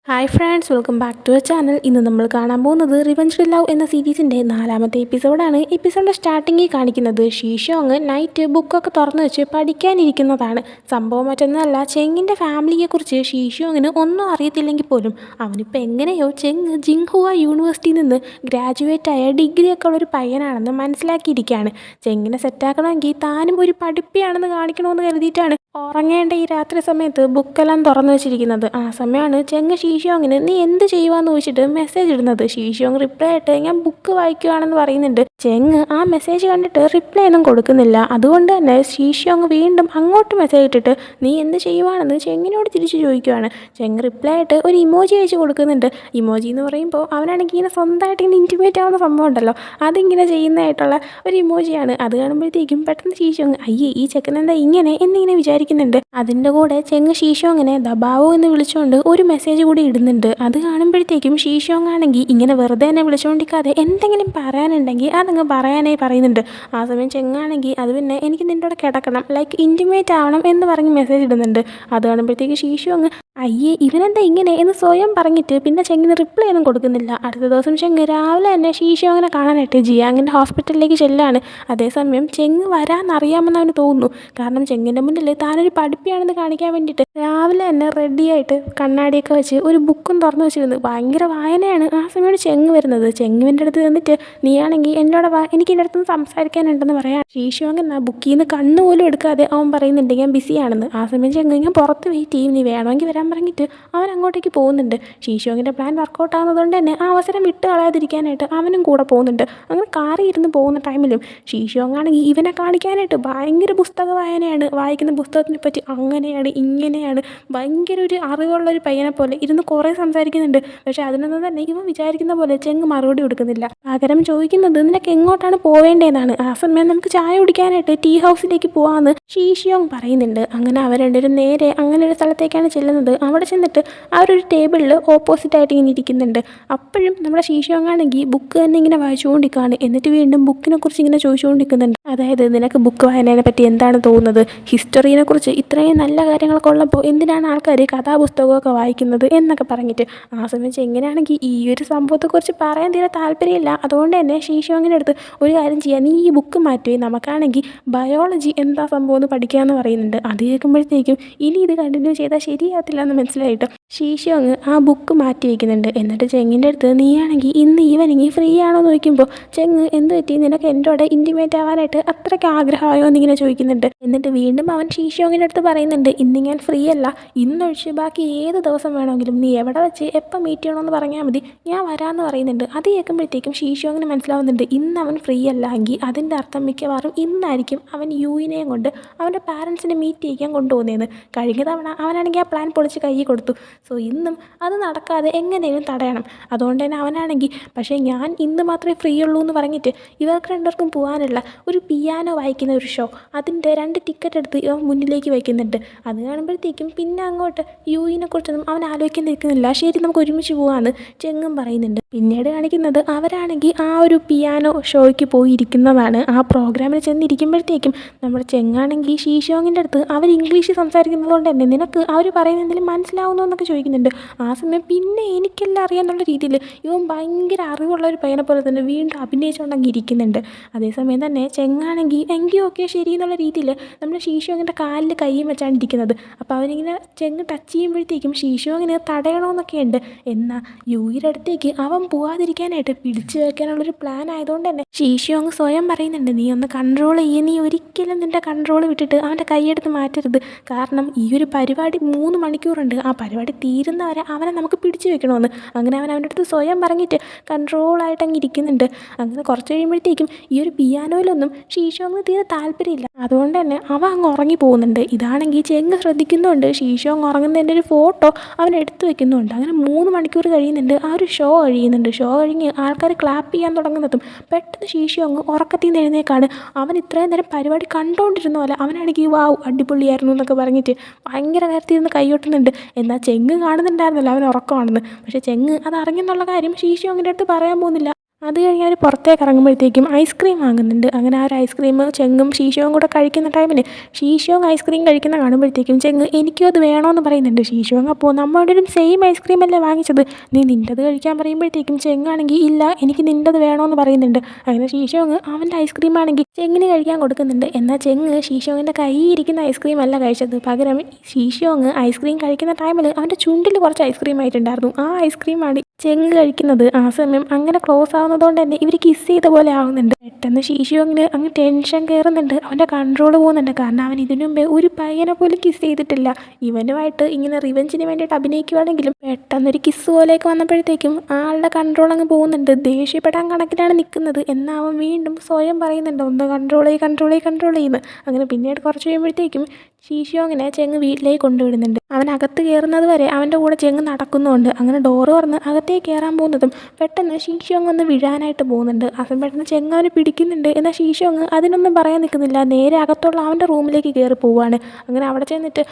Hi friends, welcome back to our channel. ഇന്ന് നമ്മൾ കാണാൻ പോകുന്നത് റിവഞ്ച് ലവ് എന്ന സീരീസിൻ്റെ 4ാമത്തെ എപ്പിസോഡാണ്. എപ്പിസോഡിൻ്റെ സ്റ്റാർട്ടിങ്ങിൽ കാണിക്കുന്നത് ഷീഷോങ് നൈറ്റ് ബുക്കൊക്കെ തുറന്നു വെച്ച് പഠിക്കാനിരിക്കുന്നതാണ്. സംഭവം മറ്റൊന്നുമല്ല, ചെങ്ങിൻ്റെ ഫാമിലിയെക്കുറിച്ച് ഷീഷോങ്ങിന് ഒന്നും അറിയത്തില്ലെങ്കിൽ പോലും അവനിപ്പോൾ എങ്ങനെയോ ചെങ് ജിങ്ഹുവ യൂണിവേഴ്സിറ്റിയിൽ നിന്ന് ഗ്രാജുവേറ്റ് ആയ ഡിഗ്രിയൊക്കെ ഉള്ളൊരു പയ്യനാണെന്ന് മനസ്സിലാക്കിയിരിക്കുകയാണ്. ചെങ്ങിനെ സെറ്റാക്കണമെങ്കിൽ താനും ഒരു പഠിപ്പിയാണെന്ന് കാണിക്കണമെന്ന് കരുതിയിട്ടാണ് ഉറങ്ങേണ്ട ഈ രാത്രി സമയത്ത് ബുക്കെല്ലാം തുറന്നു വെച്ചിരിക്കുന്നത്. ആ സമയമാണ് ചെങ്ങ് ഷീഷോങ്ങിന് നീ എന്ത് ചെയ്യുവാന്ന് ചോദിച്ചിട്ട് മെസ്സേജ് ഇടുന്നത്. ഷീഷോങ് റിപ്ലൈ ആയിട്ട് ഞാൻ ബുക്ക് വായിക്കുവാണെന്ന് പറയുന്നുണ്ട്. ചെങ്ങ് ആ മെസ്സേജ് കണ്ടിട്ട് റിപ്ലൈ ഒന്നും കൊടുക്കുന്നില്ല. അതുകൊണ്ട് തന്നെ ഷീഷോങ് വീണ്ടും അങ്ങോട്ട് മെസ്സേജ് ഇട്ടിട്ട് നീ എന്ത് ചെയ്യുവാണെന്ന് ചെങ്ങിനോട് തിരിച്ചു ചോദിക്കുവാണ്. ചെങ്ങ് റിപ്ലൈ ആയിട്ട് ഒരു ഇമോജി അയച്ച് കൊടുക്കുന്നുണ്ട്. ഇമോജി എന്ന് പറയുമ്പോൾ അവനാണെങ്കിൽ ഇങ്ങനെ സ്വന്തമായിട്ട് ഇങ്ങനെ ഇൻറ്റിമേറ്റ് ആവുന്ന സംഭവം ഉണ്ടല്ലോ, അതിങ്ങനെ ചെയ്യുന്നതായിട്ടുള്ള ഒരു ഇമോജിയാണ്. അത് കാണുമ്പോഴത്തേക്കും പെട്ടെന്ന് ഷീഷോങ് അയ്യേ ഈ ചെക്കൻ എന്താ ഇങ്ങനെ എന്നിങ്ങനെ വിചാരിക്കുന്നുണ്ട്. അതിൻ്റെ കൂടെ ചെങ്ങ് ഷീഷോങ്ങിനെ ദബാവോ എന്ന് വിളിച്ചുകൊണ്ട് ഒരു മെസ്സേജ് കൂടി ഇടുന്നുണ്ട്. അത് കാണുമ്പോഴത്തേക്കും ഷീഷോങ് ആണെങ്കിൽ ഇങ്ങനെ വെറുതെ എന്നെ വിളിച്ചുകൊണ്ടിരിക്കാതെ എന്തെങ്കിലും പറയാനുണ്ടെങ്കിൽ അതങ്ങ് പറയാനായി പറയുന്നുണ്ട്. ആ സമയം ചെങ്ങാണെങ്കിൽ അത് പിന്നെ എനിക്ക് നിൻ്റെ കൂടെ കിടക്കണം, ലൈക്ക് ഇൻറ്റിമേറ്റ് ആവണം എന്ന് പറഞ്ഞ് മെസ്സേജ് ഇടുന്നുണ്ട്. അത് കാണുമ്പോഴത്തേക്ക് ഷീഷോങ് അയ്യേ ഇവനെന്താ ഇങ്ങനെ എന്ന് സ്വയം പറഞ്ഞിട്ട് പിന്നെ ചെങ്ങിന് റിപ്ലൈ ഒന്നും കൊടുക്കുന്നില്ല. അടുത്ത ദിവസം ചെങ്ങ് രാവിലെ തന്നെ ഷീഷോങ്ങിനെ കാണാനായിട്ട് ജിയാങ്ങിൻ്റെ ഹോസ്പിറ്റലിലേക്ക് ചെല്ലാണ്. അതേസമയം ചെങ്ങ് വരാമെന്നറിയാമെന്ന് അവന് തോന്നുന്നു. കാരണം ചെങ്ങിൻ്റെ മുന്നിൽ താനൊരു പഠിപ്പിയാണെന്ന് കാണിക്കാൻ വേണ്ടിയിട്ട് രാവിലെ തന്നെ റെഡിയായിട്ട് കണ്ണാടിയൊക്കെ വെച്ച് ഒരു ബുക്കും തുറന്നു വെച്ചിരുന്നു. ഭയങ്കര വായനയാണ്. ആ സമയമാണ് ചെങ്ങ് വരുന്നത്. ചെങ്ങുവിൻ്റെ അടുത്ത് നിന്നിട്ട് നീയാണെങ്കിൽ എന്നോട് എനിക്ക് എൻ്റെ അടുത്ത് സംസാരിക്കാനുണ്ടെന്ന് പറയാം. ഷീഷോങ് എന്നാ ബുക്കിൽ നിന്ന് കണ്ണുപോലും എടുക്കാതെ അവൻ പറയുന്നുണ്ട് ഞാൻ ബിസിയാണെന്ന്. ആ സമയം ചെങ്ങ് ഞാൻ പുറത്ത് വെയിറ്റ് ചെയ്യും, നീ വേണമെങ്കിൽ വരാൻ പറഞ്ഞിട്ട് അവൻ അങ്ങോട്ടേക്ക് പോകുന്നുണ്ട്. ഷീഷോങ്ങിൻ്റെ പ്ലാൻ വർക്കൗട്ട് ആകുന്നതുകൊണ്ട് തന്നെ ആ അവസരം വിട്ട് കളയാതിരിക്കാനായിട്ട് അവനും കൂടെ പോകുന്നുണ്ട്. അങ്ങനെ കാറിൽ ഇരുന്ന് പോകുന്ന ടൈമിലും ഷീഷോങ് ആണെങ്കിൽ ഇവനെ കാണിക്കാനായിട്ട് ഭയങ്കര പുസ്തക വായനയാണ്. വായിക്കുന്ന പുസ്തകത്തിനെ പറ്റി അങ്ങനെയാണ് ഇങ്ങനെയാണ് ഭയങ്കര ഒരു അറിവുള്ളൊരു പയ്യനെ പോലെ ഇരുന്ന് കുറേ സംസാരിക്കുന്നുണ്ട്. പക്ഷേ അതിനൊന്നും തന്നെ ഇവൻ വിചാരിക്കുന്ന പോലെ ചെങ്ങ് മറുപടി കൊടുക്കുന്നില്ല. പകരം ചോദിക്കുന്നത് നിനക്ക് എങ്ങോട്ടാണ് പോവേണ്ടതെന്നാണ്. ആ സമയം നമുക്ക് ചായ കുടിക്കാനായിട്ട് ടീ ഹൗസിലേക്ക് പോകാമെന്ന് ഷീഷോങ് പറയുന്നുണ്ട്. അങ്ങനെ അവർ രണ്ടുപേരും നേരെ അങ്ങനെ ഒരു സ്ഥലത്തേക്കാണ് ചെല്ലുന്നത്. അവിടെ ചെന്നിട്ട് അവരൊരു ടേബിളിൽ ഓപ്പോസിറ്റായിട്ട് ഇങ്ങനെ ഇരിക്കുന്നുണ്ട്. അപ്പോഴും നമ്മുടെ ഷീഷോങ് ആണെങ്കിൽ ബുക്ക് തന്നെ ഇങ്ങനെ വായിച്ചുകൊണ്ടിരിക്കുകയാണ്. എന്നിട്ട് വീണ്ടും ബുക്കിനെ കുറിച്ച് ഇങ്ങനെ ചോദിച്ചുകൊണ്ടിരിക്കുന്നുണ്ട്. അതായത് നിനക്ക് ബുക്ക് വായനയെ പറ്റി എന്താണ് തോന്നുന്നത്, ഹിസ്റ്ററിനെ കുറിച്ച് ഇത്രയും നല്ല കാര്യങ്ങളൊക്കെ ഉള്ളപ്പോൾ എന്തിനാണ് ആൾക്കാർ കഥാപുസ്തകമൊക്കെ വായിക്കുന്നത് എന്നൊക്കെ പറഞ്ഞിട്ട്. ആ സമയം എങ്ങനെയാണെങ്കിൽ ഈ ഒരു സംഭവത്തെക്കുറിച്ച് പറയാൻ തീരെ താല്പര്യമില്ല. അതുകൊണ്ട് തന്നെ ഷീഷോങ്ങിൻ്റെ അടുത്ത് ഒരു കാര്യം ചെയ്യാം, നീ ഈ ബുക്ക് മാറ്റുകയും നമുക്കാണെങ്കിൽ ബയോളജി എന്താ സംഭവം എന്ന് പഠിക്കാമെന്ന് പറയുന്നുണ്ട്. അത് കേൾക്കുമ്പോഴത്തേക്കും ഇനി ഇത് കണ്ടിന്യൂ ചെയ്താൽ ശരിയാകത്തില്ല എന്ന് മനസ്സിലായിട്ട് ഷീഷോങ് ആ ബുക്ക് മാറ്റി വയ്ക്കുന്നുണ്ട്. എന്നിട്ട് ചെങ്ങിൻ്റെ അടുത്ത് നീയാണെങ്കിൽ ഇന്ന് ഈവനിങ് ഫ്രീ ആണോ എന്ന് ചോദിക്കുമ്പോൾ ചെങ്ങ് എന്ത് പറ്റി നിനക്ക് എൻ്റെ കൂടെ ഇൻറ്റിമേറ്റ് ആവാനായിട്ട് അത്രയ്ക്ക് ആഗ്രഹമായോ എന്നിങ്ങനെ ചോദിക്കുന്നുണ്ട്. എന്നിട്ട് വീണ്ടും അവൻ ഷീഷോങ്ങിൻ്റെ അടുത്ത് പറയുന്നുണ്ട് ഇന്ന് ഞാൻ ഫ്രീ അല്ല, ഇന്നൊഴിച്ച് ബാക്കി ഏത് ദിവസം വേണമെങ്കിലും നീ എവിടെ വെച്ച് എപ്പോൾ മീറ്റ് ചെയ്യണമെന്ന് പറഞ്ഞാൽ മതി, ഞാൻ വരാമെന്ന് പറയുന്നുണ്ട്. അത് കേൾക്കുമ്പോഴത്തേക്കും ഷീഷോങ്ങിന് മനസ്സിലാവുന്നുണ്ട് ഇന്ന് അവൻ ഫ്രീ അല്ല എങ്കിൽ അതിൻ്റെ അർത്ഥം മിക്കവാറും ഇന്നായിരിക്കും അവൻ യുവിനെയും കൊണ്ട് അവൻ്റെ പാരൻസിനെ മീറ്റ് ചെയ്യിക്കാൻ കൊണ്ടുപോകുന്നതെന്ന്. കഴിഞ്ഞ തവണ അവനാണെങ്കിൽ ആ പ്ലാൻ പൊളിച്ച് കൈ കൊടുത്തു. സോ ഇന്നും അത് നടക്കാതെ എങ്ങനെയും തടയണം. അതുകൊണ്ട് തന്നെ അവനാണെങ്കിൽ പക്ഷേ ഞാൻ ഇന്ന് മാത്രമേ ഫ്രീ ഉള്ളൂ എന്ന് പറഞ്ഞിട്ട് ഇവർക്ക് രണ്ടുപേർക്കും പോകാനുള്ള ഒരു പിയാനോ വായിക്കുന്ന ഒരു ഷോ അതിൻ്റെ 2 ടിക്കറ്റ് എടുത്ത് ഇവൻ മുന്നിലേക്ക് വയ്ക്കുന്നുണ്ട്. അത് കാണുമ്പോഴത്തേക്കും പിന്നെ അങ്ങോട്ട് യുവിനെ കുറിച്ചൊന്നും അവൻ ആലോചിക്കാൻ നിൽക്കുന്നില്ല. ശരി നമുക്ക് ഒരുമിച്ച് പോകാമെന്ന് ചെങ്ങും പറയുന്നുണ്ട്. പിന്നീട് കാണിക്കുന്നത് അവരാണെങ്കിൽ ആ ഒരു പിയാനോ ഷോയ്ക്ക് പോയിരിക്കുന്നതാണ്. ആ പ്രോഗ്രാമിൽ ചെന്നിരിക്കുമ്പോഴത്തേക്കും നമ്മുടെ ചെങ്ങാണെങ്കിൽ ഷീഷോങ്ങിൻ്റെ അടുത്ത് അവർ ഇംഗ്ലീഷിൽ സംസാരിക്കുന്നത് കൊണ്ട് തന്നെ നിനക്ക് അവർ പറയുന്നത് എന്തെങ്കിലും മനസ്സിലാവുന്നു എന്നൊക്കെ ചോദിക്കുന്നുണ്ട്. ആ സമയം പിന്നെ എനിക്കെല്ലാം അറിയാമെന്നുള്ള രീതിയിൽ ഇവൻ ഭയങ്കര അറിവുള്ള ഒരു പയ്യനെ പോലെ തന്നെ വീണ്ടും അഭിനയിച്ചുകൊണ്ടങ്ങ് ഇരിക്കുന്നുണ്ട്. അതേസമയം തന്നെ ചെങ്ങാണെങ്കിൽ എങ്കിൽ ഓക്കെ ശരി എന്നുള്ള രീതിയിൽ നമ്മുടെ ഷീഷോങ്ങിൻ്റെ കാലിൽ കൈയും വെച്ചാണ് ഇരിക്കുന്നത്. അപ്പോൾ അവനിങ്ങനെ ചെങ്ങ് ടച്ച് ചെയ്യുമ്പോഴത്തേക്കും ഷീഷോങ്ങിന് തടയണമെന്നൊക്കെ ഉണ്ട്. എന്നാൽ യുവിയുടെ അടുത്തേക്ക് അവൻ പോകാതിരിക്കാനായിട്ട് പിടിച്ചു വയ്ക്കാനുള്ളൊരു പ്ലാൻ ആയതുകൊണ്ട് തന്നെ ഷീഷോങ് സ്വയം പറയുന്നുണ്ട് നീ ഒന്ന് കൺട്രോൾ ചെയ്യേ, നീ ഒരിക്കലും നിൻ്റെ കൺട്രോൾ വിട്ടിട്ട് അവൻ്റെ കൈയെടുത്ത് മാറ്റരുത്. കാരണം ഈ ഒരു പരിപാടി 3 മണിക്കൂറുണ്ട്, ആ പരിപാടി തീരുന്നവരെ അവനെ നമുക്ക് പിടിച്ചു വെക്കണമെന്ന്. അങ്ങനെ അവൻ അവൻ്റെ അടുത്ത് സ്വയം പറഞ്ഞിട്ട് കൺട്രോളായിട്ട് അങ്ങ് ഇരിക്കുന്നുണ്ട്. അങ്ങനെ കുറച്ച് കഴിയുമ്പോഴത്തേക്കും ഈ ഒരു പിയാനോയിലൊന്നും ഷീഷോങ്ങിന് തീരെ താല്പര്യമില്ല. അതുകൊണ്ട് തന്നെ അവൻ അങ്ങ് ഉറങ്ങി പോകുന്നുണ്ട്. ഇതാണെങ്കിൽ ചെങ്ങ് ശ്രദ്ധിക്കുന്നുണ്ട്. ഷീഷോങ് ഉറങ്ങുന്നതിൻ്റെ ഒരു ഫോട്ടോ അവൻ എടുത്തു വെക്കുന്നുണ്ട്. അങ്ങനെ 3 മണിക്കൂർ കഴിയുന്നുണ്ട്. ആ ഒരു ഷോ കഴിയുന്നുണ്ട്. ഷോ കഴിഞ്ഞ് ആൾക്കാർ ക്ലാപ്പ് ചെയ്യാൻ തുടങ്ങുന്നതും പെട്ടെന്ന് ഷീഷോങ് ഉറക്കത്തിൽ നിന്ന് എഴുന്നേക്കാണ്. അവൻ ഇത്രയും നേരം പരിപാടി കണ്ടുകൊണ്ടിരുന്ന പോലെ അവനാണെങ്കിൽ വാവ് അടിപൊളിയായിരുന്നു എന്നൊക്കെ പറഞ്ഞിട്ട് ഭയങ്കര നേരത്തിൽ നിന്ന് കൈകൊട്ടുന്നുണ്ട്. എന്നാൽ ചെങ്ങ് കാണുന്നുണ്ടായിരുന്നല്ലോ അവൻ ഉറക്കമാണെന്ന്. പക്ഷേ ചെങ്ങ് അത് അറിഞ്ഞെന്നുള്ള കാര്യം ഷീഷോങ്ങിൻ്റെ അടുത്ത് പറയാൻ പോകുന്നില്ല. അത് കഴിഞ്ഞ് അവർ പുറത്തേക്ക് ഇറങ്ങുമ്പോഴത്തേക്കും ഐസ്ക്രീം വാങ്ങുന്നുണ്ട്. അങ്ങനെ ആ ഒരു ഐസ്ക്രീം ചെങ്ങും ഷീശോവും കൂടെ കഴിക്കുന്ന ടൈമിൽ ഷീശോവും ഐസ്ക്രീം കഴിക്കുന്ന കാണുമ്പോഴത്തേക്കും ചെങ്ങ് എനിക്കും അത് വേണമെന്ന് പറയുന്നുണ്ട്. ഷീശോങ് അപ്പോൾ നമ്മുടെ ഒരു സെയിം ഐസ്ക്രീം അല്ലേ വാങ്ങിച്ചത്, നീ നിൻ്റെത് കഴിക്കാൻ പറയുമ്പോഴത്തേക്കും ചെങ്ങാണെങ്കിൽ ഇല്ല എനിക്ക് നിൻ്റെത് വേണമെന്ന് പറയുന്നുണ്ട്. അങ്ങനെ ഷീശോങ് അവൻ്റെ ഐസ്ക്രീം ആണെങ്കിൽ ചെങ്ങിന് കഴിക്കാൻ കൊടുക്കുന്നുണ്ട്. എന്നാൽ ചെങ്ങ് ഷീശോങ്ങിൻ്റെ കയ്യിൽ ഇരിക്കുന്ന ഐസ്ക്രീം അല്ല കഴിച്ചത്, പകരം ഷീശോങ് ഐസ്ക്രീം കഴിക്കുന്ന ടൈമിൽ അവൻ്റെ ചുണ്ടിൽ കുറച്ച് ഐസ്ക്രീം ആയിട്ടുണ്ടായിരുന്നു. ആ ഐസ്ക്രീമാണ് ചെങ്ങ് കഴിക്കുന്നത്. ആ സമയം അങ്ങനെ ക്ലോസ് ആവുന്നതുകൊണ്ട് തന്നെ ഇവർ കിസ് ചെയ്ത പോലെ ആവുന്നുണ്ട്. പെട്ടെന്ന് ഷീശോങ്ങിന് അങ്ങ് ടെൻഷൻ കയറുന്നുണ്ട്, അവൻ്റെ കൺട്രോൾ പോകുന്നുണ്ട്. കാരണം അവൻ ഇതിനു മുമ്പേ ഒരു പയ്യനെ പോലും കിസ് ചെയ്തിട്ടില്ല. ഇവനുമായിട്ട് ഇങ്ങനെ റിവെഞ്ചിന് വേണ്ടിയിട്ട് അഭിനയിക്കുവാണെങ്കിലും പെട്ടെന്നൊരു കിസ് പോലെയൊക്കെ വന്നപ്പോഴത്തേക്കും ആളുടെ കൺട്രോൾ അങ്ങ് പോകുന്നുണ്ട്. ദേഷ്യപ്പെടാൻ കണക്കിലാണ് നിൽക്കുന്നത്. എന്നാൽ അവൻ വീണ്ടും സ്വയം പറയുന്നുണ്ട് ഒന്ന് കൺട്രോൾ ചെയ്യുന്നു. അങ്ങനെ പിന്നീട് കുറച്ച് കഴിയുമ്പോഴത്തേക്കും ഷീശോങ്ങിനെ ചെങ്ങ് വീട്ടിലേക്ക് കൊണ്ടുവിടുന്നുണ്ട്. അവൻ അകത്ത് കയറുന്നത് വരെ അവൻ്റെ കൂടെ ചെങ്ങ് നടക്കുന്നുണ്ട്. അങ്ങനെ ഡോറ് തുറന്ന് അകത്തേക്ക് കയറാൻ പോകുന്നതും പെട്ടെന്ന് ഷീശോങ് ഒന്ന് വീഴാനായിട്ട് പോകുന്നുണ്ട്. അവൻ പെട്ടെന്ന് ചെങ്ങ് അവനെ പിടിക്കുന്നുണ്ട്. എന്നാൽ ഷീശോങ് അതിനൊന്നും പറയാൻ നിൽക്കുന്നില്ല, നേരെ അകത്തുള്ള അവൻ്റെ റൂമിലേക്ക് കയറി പോവുകയാണ്. അങ്ങനെ അവിടെ ചെന്നിട്ട്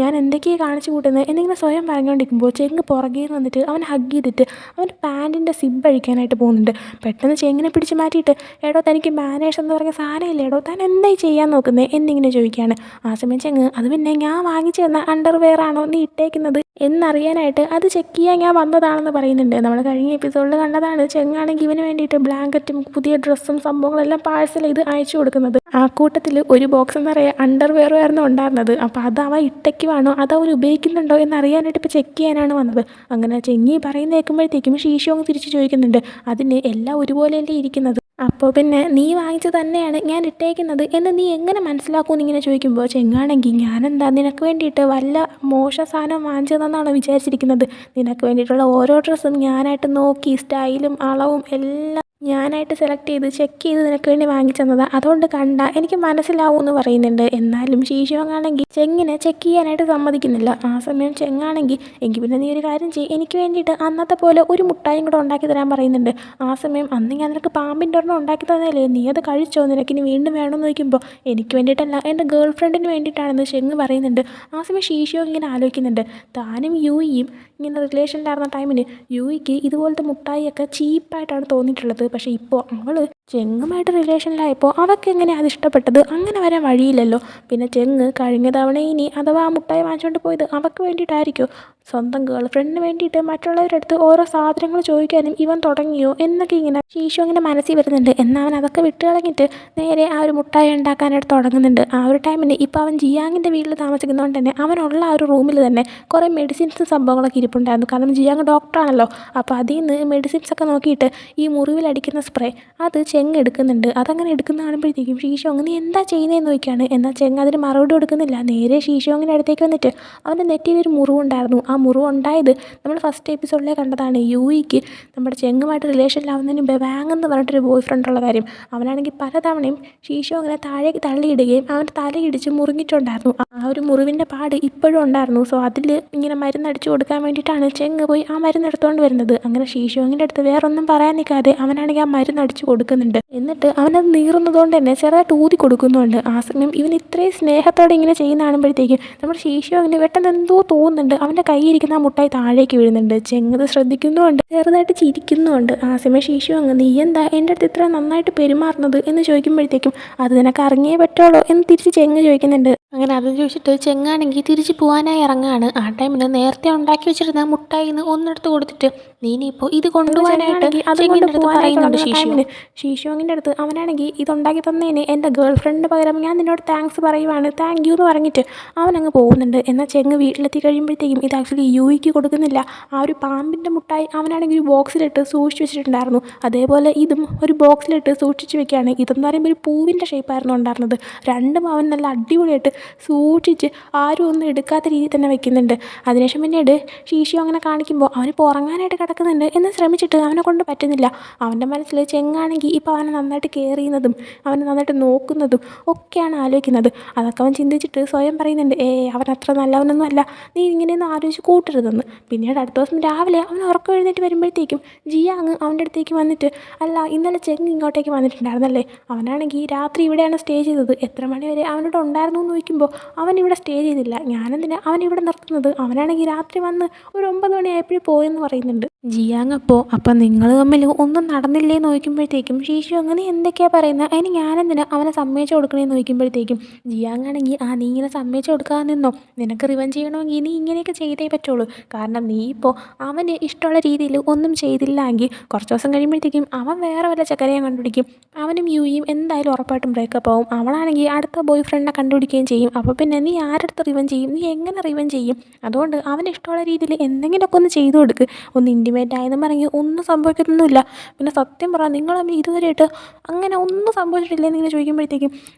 ഞാൻ എന്തൊക്കെയാണ് കാണിച്ചു കൂട്ടുന്നത് എന്നിങ്ങനെ സ്വയം പറഞ്ഞുകൊണ്ടിരിക്കുമ്പോൾ ചെങ്ങ് പുറകെ വന്നിട്ട് അവൻ ഹഗ് ചെയ്തിട്ട് അവൻ്റെ പാൻറ്റിൻ്റെ സിബ് അഴിക്കാനായിട്ട് പോകുന്നുണ്ട്. പെട്ടെന്ന് ചെങ്ങിനെ പിടിച്ച് മാറ്റിയിട്ട് എടോ തനിക്ക് മാനേഴ്സ് എന്ന് പറഞ്ഞ സാധനമില്ല എടോ, താൻ എന്തായി ചെയ്യാൻ നോക്കുന്നത് എന്നിങ്ങനെ ചോദിക്കുകയാണ്. ആ സമയം ചെങ്ങ് അത് പിന്നെ ഞാൻ വാങ്ങിച്ചു തന്ന അണ്ടർവെയർ ആണോ നീ ഇട്ടേക്കുന്നത് എന്നറിയാനായിട്ട് അത് ചെക്ക് ചെയ്യാൻ ഞാൻ വന്നതാണെന്ന് പറയുന്നുണ്ട്. നമ്മൾ കഴിഞ്ഞ എപ്പിസോഡിൽ കണ്ടതാണ് ചെങ്ങാണെങ്കിൽ ഇവന് വേണ്ടിയിട്ട് ബ്ലാങ്കറ്റും പുതിയ ഡ്രസ്സും സംഭവങ്ങളെല്ലാം പാഴ്സൽ ചെയ്ത് അയച്ചു കൊടുക്കുന്നത്. ആ കൂട്ടത്തിൽ ഒരു ബോക്സ് നിറയെ അണ്ടർവെയർ ആയിരുന്നു ഉണ്ടായിരുന്നത്. അപ്പോൾ അത് അവൻ ഇട്ടയ്ക്കുവാണോ അത് അവർ ഉപയോഗിക്കുന്നുണ്ടോ എന്നറിയാനായിട്ട് ഇപ്പോൾ ചെക്ക് ചെയ്യാനാണ് വന്നത്. അങ്ങനെ ചെങ്ങി പറയുന്ന കേൾക്കുമ്പോഴത്തേക്കും ഷീശോങ് തിരിച്ച് ചോദിക്കുന്നുണ്ട്, അതിന് എല്ലാം ഒരുപോലെയല്ലേ ഇരിക്കുന്നത്, അപ്പോൾ പിന്നെ നീ വാങ്ങിച്ചു തന്നെയാണ് ഞാൻ ഇട്ടേക്കുന്നത് എന്ന് നീ എങ്ങനെ മനസ്സിലാക്കുമെന്ന് ഇങ്ങനെ ചോദിക്കുമ്പോൾ ചെങ്ങാണെങ്കിൽ ഞാനെന്താ നിനക്ക് വേണ്ടിയിട്ട് വല്ല മോശ സാധനം വാങ്ങിച്ചതെന്നാണോ വിചാരിച്ചിരിക്കുന്നത്, നിനക്ക് വേണ്ടിയിട്ടുള്ള ഓരോ ഡ്രസ്സും ഞാനായിട്ട് നോക്കി സ്റ്റൈലും അളവും എല്ലാം ഞാനായിട്ട് സെലക്ട് ചെയ്ത് ചെക്ക് ചെയ്ത് നിനക്ക് വേണ്ടി വാങ്ങിച്ചു തന്നതാണ്, അതുകൊണ്ട് കണ്ട എനിക്ക് മനസ്സിലാവുമെന്ന് പറയുന്നുണ്ട്. എന്നാലും ഷീശോങ്ങാണെങ്കിൽ ചെങ്ങിനെ ചെക്ക് ചെയ്യാനായിട്ട് സമ്മതിക്കുന്നില്ല. ആ സമയം ചെങ്ങാണെങ്കിൽ എങ്കിൽ പിന്നെ നീ ഒരു കാര്യം ചെയ്യും, എനിക്ക് വേണ്ടിയിട്ട് അന്നത്തെ പോലെ ഒരു മുട്ടായും കൂടെ ഉണ്ടാക്കി തരാൻ പറയുന്നുണ്ട്. ആ സമയം അന്ന് ഞാൻ നിനക്ക് പാമ്പിൻ്റെ ഒരെണ്ണം ഉണ്ടാക്കി തന്നല്ലേ, നീ അത് കഴിച്ചോ, നിനക്കിനി വീണ്ടും വേണമെന്ന് ചോദിക്കുമ്പോൾ എനിക്ക് വേണ്ടിയിട്ടല്ല എൻ്റെ ഗേൾ ഫ്രണ്ടിന് വേണ്ടിയിട്ടാണെന്ന് ചെങ്ങ് പറയുന്നുണ്ട്. ആ സമയം ഷീശോ ഇങ്ങനെ ആലോചിക്കുന്നുണ്ട്, താനും യൂയിയും ഇങ്ങനെ റിലേഷനിലായിരുന്ന ടൈമിന് യൂയിക്ക് ഇതുപോലത്തെ മുട്ടായിയൊക്കെ ചീപ്പായിട്ടാണ് തോന്നിയിട്ടുള്ളത്. പക്ഷേ ഇപ്പോൾ അവൾ ചെങ്ങുമായിട്ട് റിലേഷനിലായപ്പോൾ അവൾക്ക് എങ്ങനെ അത് ഇഷ്ടപ്പെട്ടത്, അങ്ങനെ വരാൻ വഴിയില്ലല്ലോ. പിന്നെ ചെങ്ങ് കഴിഞ്ഞ തവണ ഇനി അഥവാ ആ മുട്ടായി വാങ്ങിച്ചുകൊണ്ട് പോയത് അവൾക്ക് വേണ്ടിയിട്ടായിരിക്കുമോ, സ്വന്തം ഗേൾ ഫ്രണ്ടിന് വേണ്ടിയിട്ട് മറ്റുള്ളവരുടെ അടുത്ത് ഓരോ സാധനങ്ങൾ ചോദിക്കാനും ഇവൻ തുടങ്ങിയോ എന്നൊക്കെ ഇങ്ങനെ ഷീശോ ഇങ്ങനെ മനസ്സിൽ വരുന്നുണ്ട്. എന്നാൽ അവൻ അതൊക്കെ വിട്ട് കളഞ്ഞിട്ട് നേരെ ആ ഒരു മുട്ടായി ഉണ്ടാക്കാനായിട്ട് തുടങ്ങുന്നുണ്ട്. ആ ഒരു ടൈമിന് ഇപ്പോൾ അവൻ ജിയാങ്ങിൻ്റെ വീട്ടിൽ താമസിക്കുന്നതുകൊണ്ട് തന്നെ അവനുള്ള ആ ഒരു റൂമിൽ തന്നെ കുറേ മെഡിസിൻസും സംഭവങ്ങളൊക്കെ ഇരിപ്പുണ്ടായിരുന്നു. കാരണം ജിയാങ് ഡോക്ടറാണല്ലോ. അപ്പോൾ അതിൽ നിന്ന് മെഡിസിൻസൊക്കെ നോക്കിയിട്ട് ഈ മുറിവിലടിക്കുന്ന സ്പ്രേ അത് ചെങ്ങ് എടുക്കുന്നുണ്ട്. അതങ്ങനെ എടുക്കുന്ന കാണുമ്പോഴത്തേക്കും ഷീശോങ് നീ എന്താ ചെയ്യുന്നതെന്ന് ചോദിക്കുകയാണ്. എന്നാൽ ചെങ്ങ് അതിന് മറുപടി കൊടുക്കുന്നില്ല. നേരെ ഷീശോങ്ങിൻ്റെ അടുത്തേക്ക് വന്നിട്ട് അവൻ്റെ നെറ്റിയിലൊരു മുറിവുണ്ടായിരുന്നു. ആ മുറിവുണ്ടായത് നമ്മൾ ഫസ്റ്റ് എപ്പിസോഡിലേ കണ്ടതാണ്. യൂയിക്ക് നമ്മുടെ ചെങ്ങുമായിട്ട് റിലേഷനിലാവുന്നതിന് മുമ്പേ വാങ് എന്ന് പറഞ്ഞിട്ടൊരു ബോയ് ഫ്രണ്ടുള്ള കാര്യം. അവനാണെങ്കിൽ പലതവണയും ഷീശോങ്ങിനെ താഴേക്ക് തള്ളിയിടുകയും അവൻ്റെ തലയിടിച്ച് മുറിഞ്ഞിട്ടുണ്ടായിരുന്നു. ആ ഒരു മുറിവിൻ്റെ പാട് ഇപ്പോഴും ഉണ്ടായിരുന്നു. സോ അതിൽ ഇങ്ങനെ മരുന്നടിച്ചു കൊടുക്കാൻ വേണ്ടിയിട്ടാണ് ചെങ്ങ് പോയി ആ മരുന്ന് എടുത്തുകൊണ്ട് വരുന്നത്. അങ്ങനെ ഷീശോങ്ങിൻ്റെ അടുത്ത് വേറൊന്നും പറയാൻ നിൽക്കാതെ അവനാണെങ്കിൽ ആ മരുന്ന് അടിച്ചു കൊടുക്കുന്നുണ്ട്. എന്നിട്ട് അവനത് നീറുന്നതുകൊണ്ട് തന്നെ ചെറുതായിട്ട് ഊതി കൊടുക്കുന്നുണ്ട്. ആ സമയം ഇവൻ ഇത്രയും സ്നേഹത്തോടെ ഇങ്ങനെ ചെയ്യുന്ന കാണുമ്പോഴത്തേക്കും നമ്മുടെ ഷീശോങ്ങിന് പെട്ടെന്ന് എന്തോ തോന്നുന്നുണ്ട്. അവൻ്റെ കയ്യിരിക്കുന്ന ആ മുട്ടായി താഴേക്ക് വീഴുന്നുണ്ട്. ചെങ്ങത് ശ്രദ്ധിക്കുന്നുമുണ്ട്, ചെറുതായിട്ട് ചിരിക്കുന്നുമുണ്ട്. ആ സമയം ഷീശോങ് നീ എന്താ എൻ്റെ അടുത്ത് ഇത്ര നന്നായിട്ട് പെരുമാറുന്നത് എന്ന് ചോദിക്കുമ്പോഴത്തേക്കും അത് നിനക്ക് അറിഞ്ഞേ പറ്റുള്ളൂ എന്ന് തിരിച്ച് ചെങ്ങ് ചോദിക്കുന്നുണ്ട്. അങ്ങനെ അത് ചോദിച്ചിട്ട് ചെങ്ങാണെങ്കിൽ തിരിച്ച് പോകാനായി ഇറങ്ങുകയാണ്. ആ ടൈമിൽ നേരത്തെ ഉണ്ടാക്കി വെച്ചിരുന്ന മുട്ടായിന്ന് ഒന്നെടുത്ത് കൊടുത്തിട്ട് നീ ഇനിയിപ്പോൾ ഇത് കൊണ്ടുപോകാനായിട്ട് അതുകൊണ്ട് പറയുന്നുണ്ട് ഷീശോങ്ങിൻ്റെ അടുത്ത്. അവനാണെങ്കിൽ ഇതുണ്ടാക്കി തന്നതിന് എൻ്റെ ഗേൾ ഫ്രണ്ടിന് പകരം ഞാൻ നിന്നോട് താങ്ക്സ് പറയുവാണ്, താങ്ക് യു എന്ന് പറഞ്ഞിട്ട് അവനങ്ങ് പോകുന്നുണ്ട്. എന്നാൽ ചെങ്ങ് വീട്ടിലെത്തി കഴിയുമ്പോഴത്തേക്കും ഇത് ആക്ച്വലി യൂയിക്ക് കൊടുക്കുന്നില്ല. ആ ഒരു പാമ്പിൻ്റെ മുട്ടായി അവനാണെങ്കിൽ ഒരു ബോക്സിലിട്ട് സൂക്ഷിച്ച് വെച്ചിട്ടുണ്ടായിരുന്നു. അതേപോലെ ഇതും ഒരു ബോക്സിലിട്ട് സൂക്ഷിച്ച് വെക്കുകയാണ്. ഇതെന്ന് പറയുമ്പോൾ ഒരു പൂവിൻ്റെ ഷേപ്പായിരുന്നു ഉണ്ടായിരുന്നത്. രണ്ടും അവൻ നല്ല അടിപൊളിയായിട്ട് സൂക്ഷിച്ച് ആരും ഒന്നും എടുക്കാത്ത രീതിയിൽ തന്നെ വെക്കുന്നുണ്ട്. അതിനുശേഷം പിന്നീട് ഷീശോ അങ്ങനെ കാണിക്കുമ്പോൾ അവനിപ്പോൾ ഉറങ്ങാനായിട്ട് കിടക്കുന്നുണ്ട് എന്ന് ശ്രമിച്ചിട്ട് അവനെ കൊണ്ട് പറ്റുന്നില്ല. അവൻ്റെ മനസ്സിൽ ചെങ്ങാണെങ്കിൽ ഇപ്പോൾ അവനെ നന്നായിട്ട് കെയർ ചെയ്യുന്നതും അവനെ നന്നായിട്ട് നോക്കുന്നതും ഒക്കെയാണ് ആലോചിക്കുന്നത്. അതൊക്കെ അവൻ ചിന്തിച്ചിട്ട് സ്വയം പറയുന്നുണ്ട്, അവൻ അത്ര നല്ലവനൊന്നും അല്ല, നീ ഇങ്ങനെയൊന്നും ആലോചിച്ച് കൂട്ടരുതെന്ന്. പിന്നീട് അടുത്ത ദിവസം രാവിലെ അവൻ ഉറക്കം എഴുന്നേറ്റ് വരുമ്പോഴത്തേക്കും ജിയാങ് അവൻ്റെ അടുത്തേക്ക് വന്നിട്ട് അല്ല ഇന്നലെ ചെങ്ങ് ഇങ്ങോട്ടേക്ക് വന്നിട്ടുണ്ടായിരുന്നല്ലേ, അവനാണെങ്കിൽ രാത്രി ഇവിടെയാണ് സ്റ്റേ ചെയ്തത്, എത്ര മണി വരെ അവനോട് ഉണ്ടായിരുന്നു എന്ന് ചോദിക്കുമ്പോൾ അവൻ ഇവിടെ സ്റ്റേ ചെയ്തില്ല, ഞാനെന്തിനാ അവൻ ഇവിടെ നിർത്തുന്നത്, അവനാണെങ്കിൽ രാത്രി വന്ന് ഒരു 9 മണിയായപ്പോഴും പോയെന്ന് പറയുന്നുണ്ട്. ജിയാങ് അപ്പം നിങ്ങൾ തമ്മിൽ ഒന്നും നടന്നില്ലേ എന്ന് ചോദിക്കുമ്പോഴത്തേക്കും ഷീഷു അങ്ങനെ എന്തൊക്കെയാണ് പറയുന്നത്, അതിന് ഞാനെന്തിനാ അവനെ സമ്മതിച്ചു കൊടുക്കണേന്ന് ചോദിക്കുമ്പോഴത്തേക്കും ജിയാങ് ആണെങ്കിൽ നീ ഇങ്ങനെ സമ്മതിച്ചു കൊടുക്കാതെ നിന്നോ, നിനക്ക് റിവഞ്ച് ചെയ്യണമെങ്കിൽ നീ ഇങ്ങനെയൊക്കെ ചെയ്തേ പറ്റുള്ളൂ. കാരണം നീ ഇപ്പോൾ അവന് ഇഷ്ടമുള്ള രീതിയിൽ ഒന്നും ചെയ്തില്ല എങ്കിൽ കുറച്ച് ദിവസം കഴിയുമ്പോഴത്തേക്കും അവൻ വേറെ വല്ല ചക്കരയും കണ്ടുപിടിക്കും. അവനും യുയും എന്തായാലും ഉറപ്പായിട്ടും ബ്രേക്കപ്പ് ആവും. അവളാണെങ്കിൽ അടുത്ത ബോയ് ഫ്രണ്ടിനെ കണ്ടുപിടിക്കുകയും ചെയ്യും. അപ്പോൾ പിന്നെ നീ ആരടുത്ത് റിവഞ്ച് ചെയ്യും, നീ എങ്ങനെ റിവഞ്ച് ചെയ്യും? അതുകൊണ്ട് അവന് ഇഷ്ടമുള്ള രീതിയിൽ എന്തെങ്കിലുമൊക്കെ ഒന്ന് ചെയ്തു കൊടുക്ക്. ഒന്ന് ഇൻറ്റിമേറ്റ് ആയെന്ന് പറഞ്ഞ് ഒന്നും സംഭവിക്കത്തൊന്നുമില്ല. പിന്നെ സത്യം പറ, നിങ്ങൾ തമ്മിൽ ഇതുവരെയായിട്ട് അങ്ങനെ ഒന്നും സംഭവിച്ചിട്ടില്ല എന്നിങ്ങനെ ചോദിക്കുമ്പോഴത്തേക്കും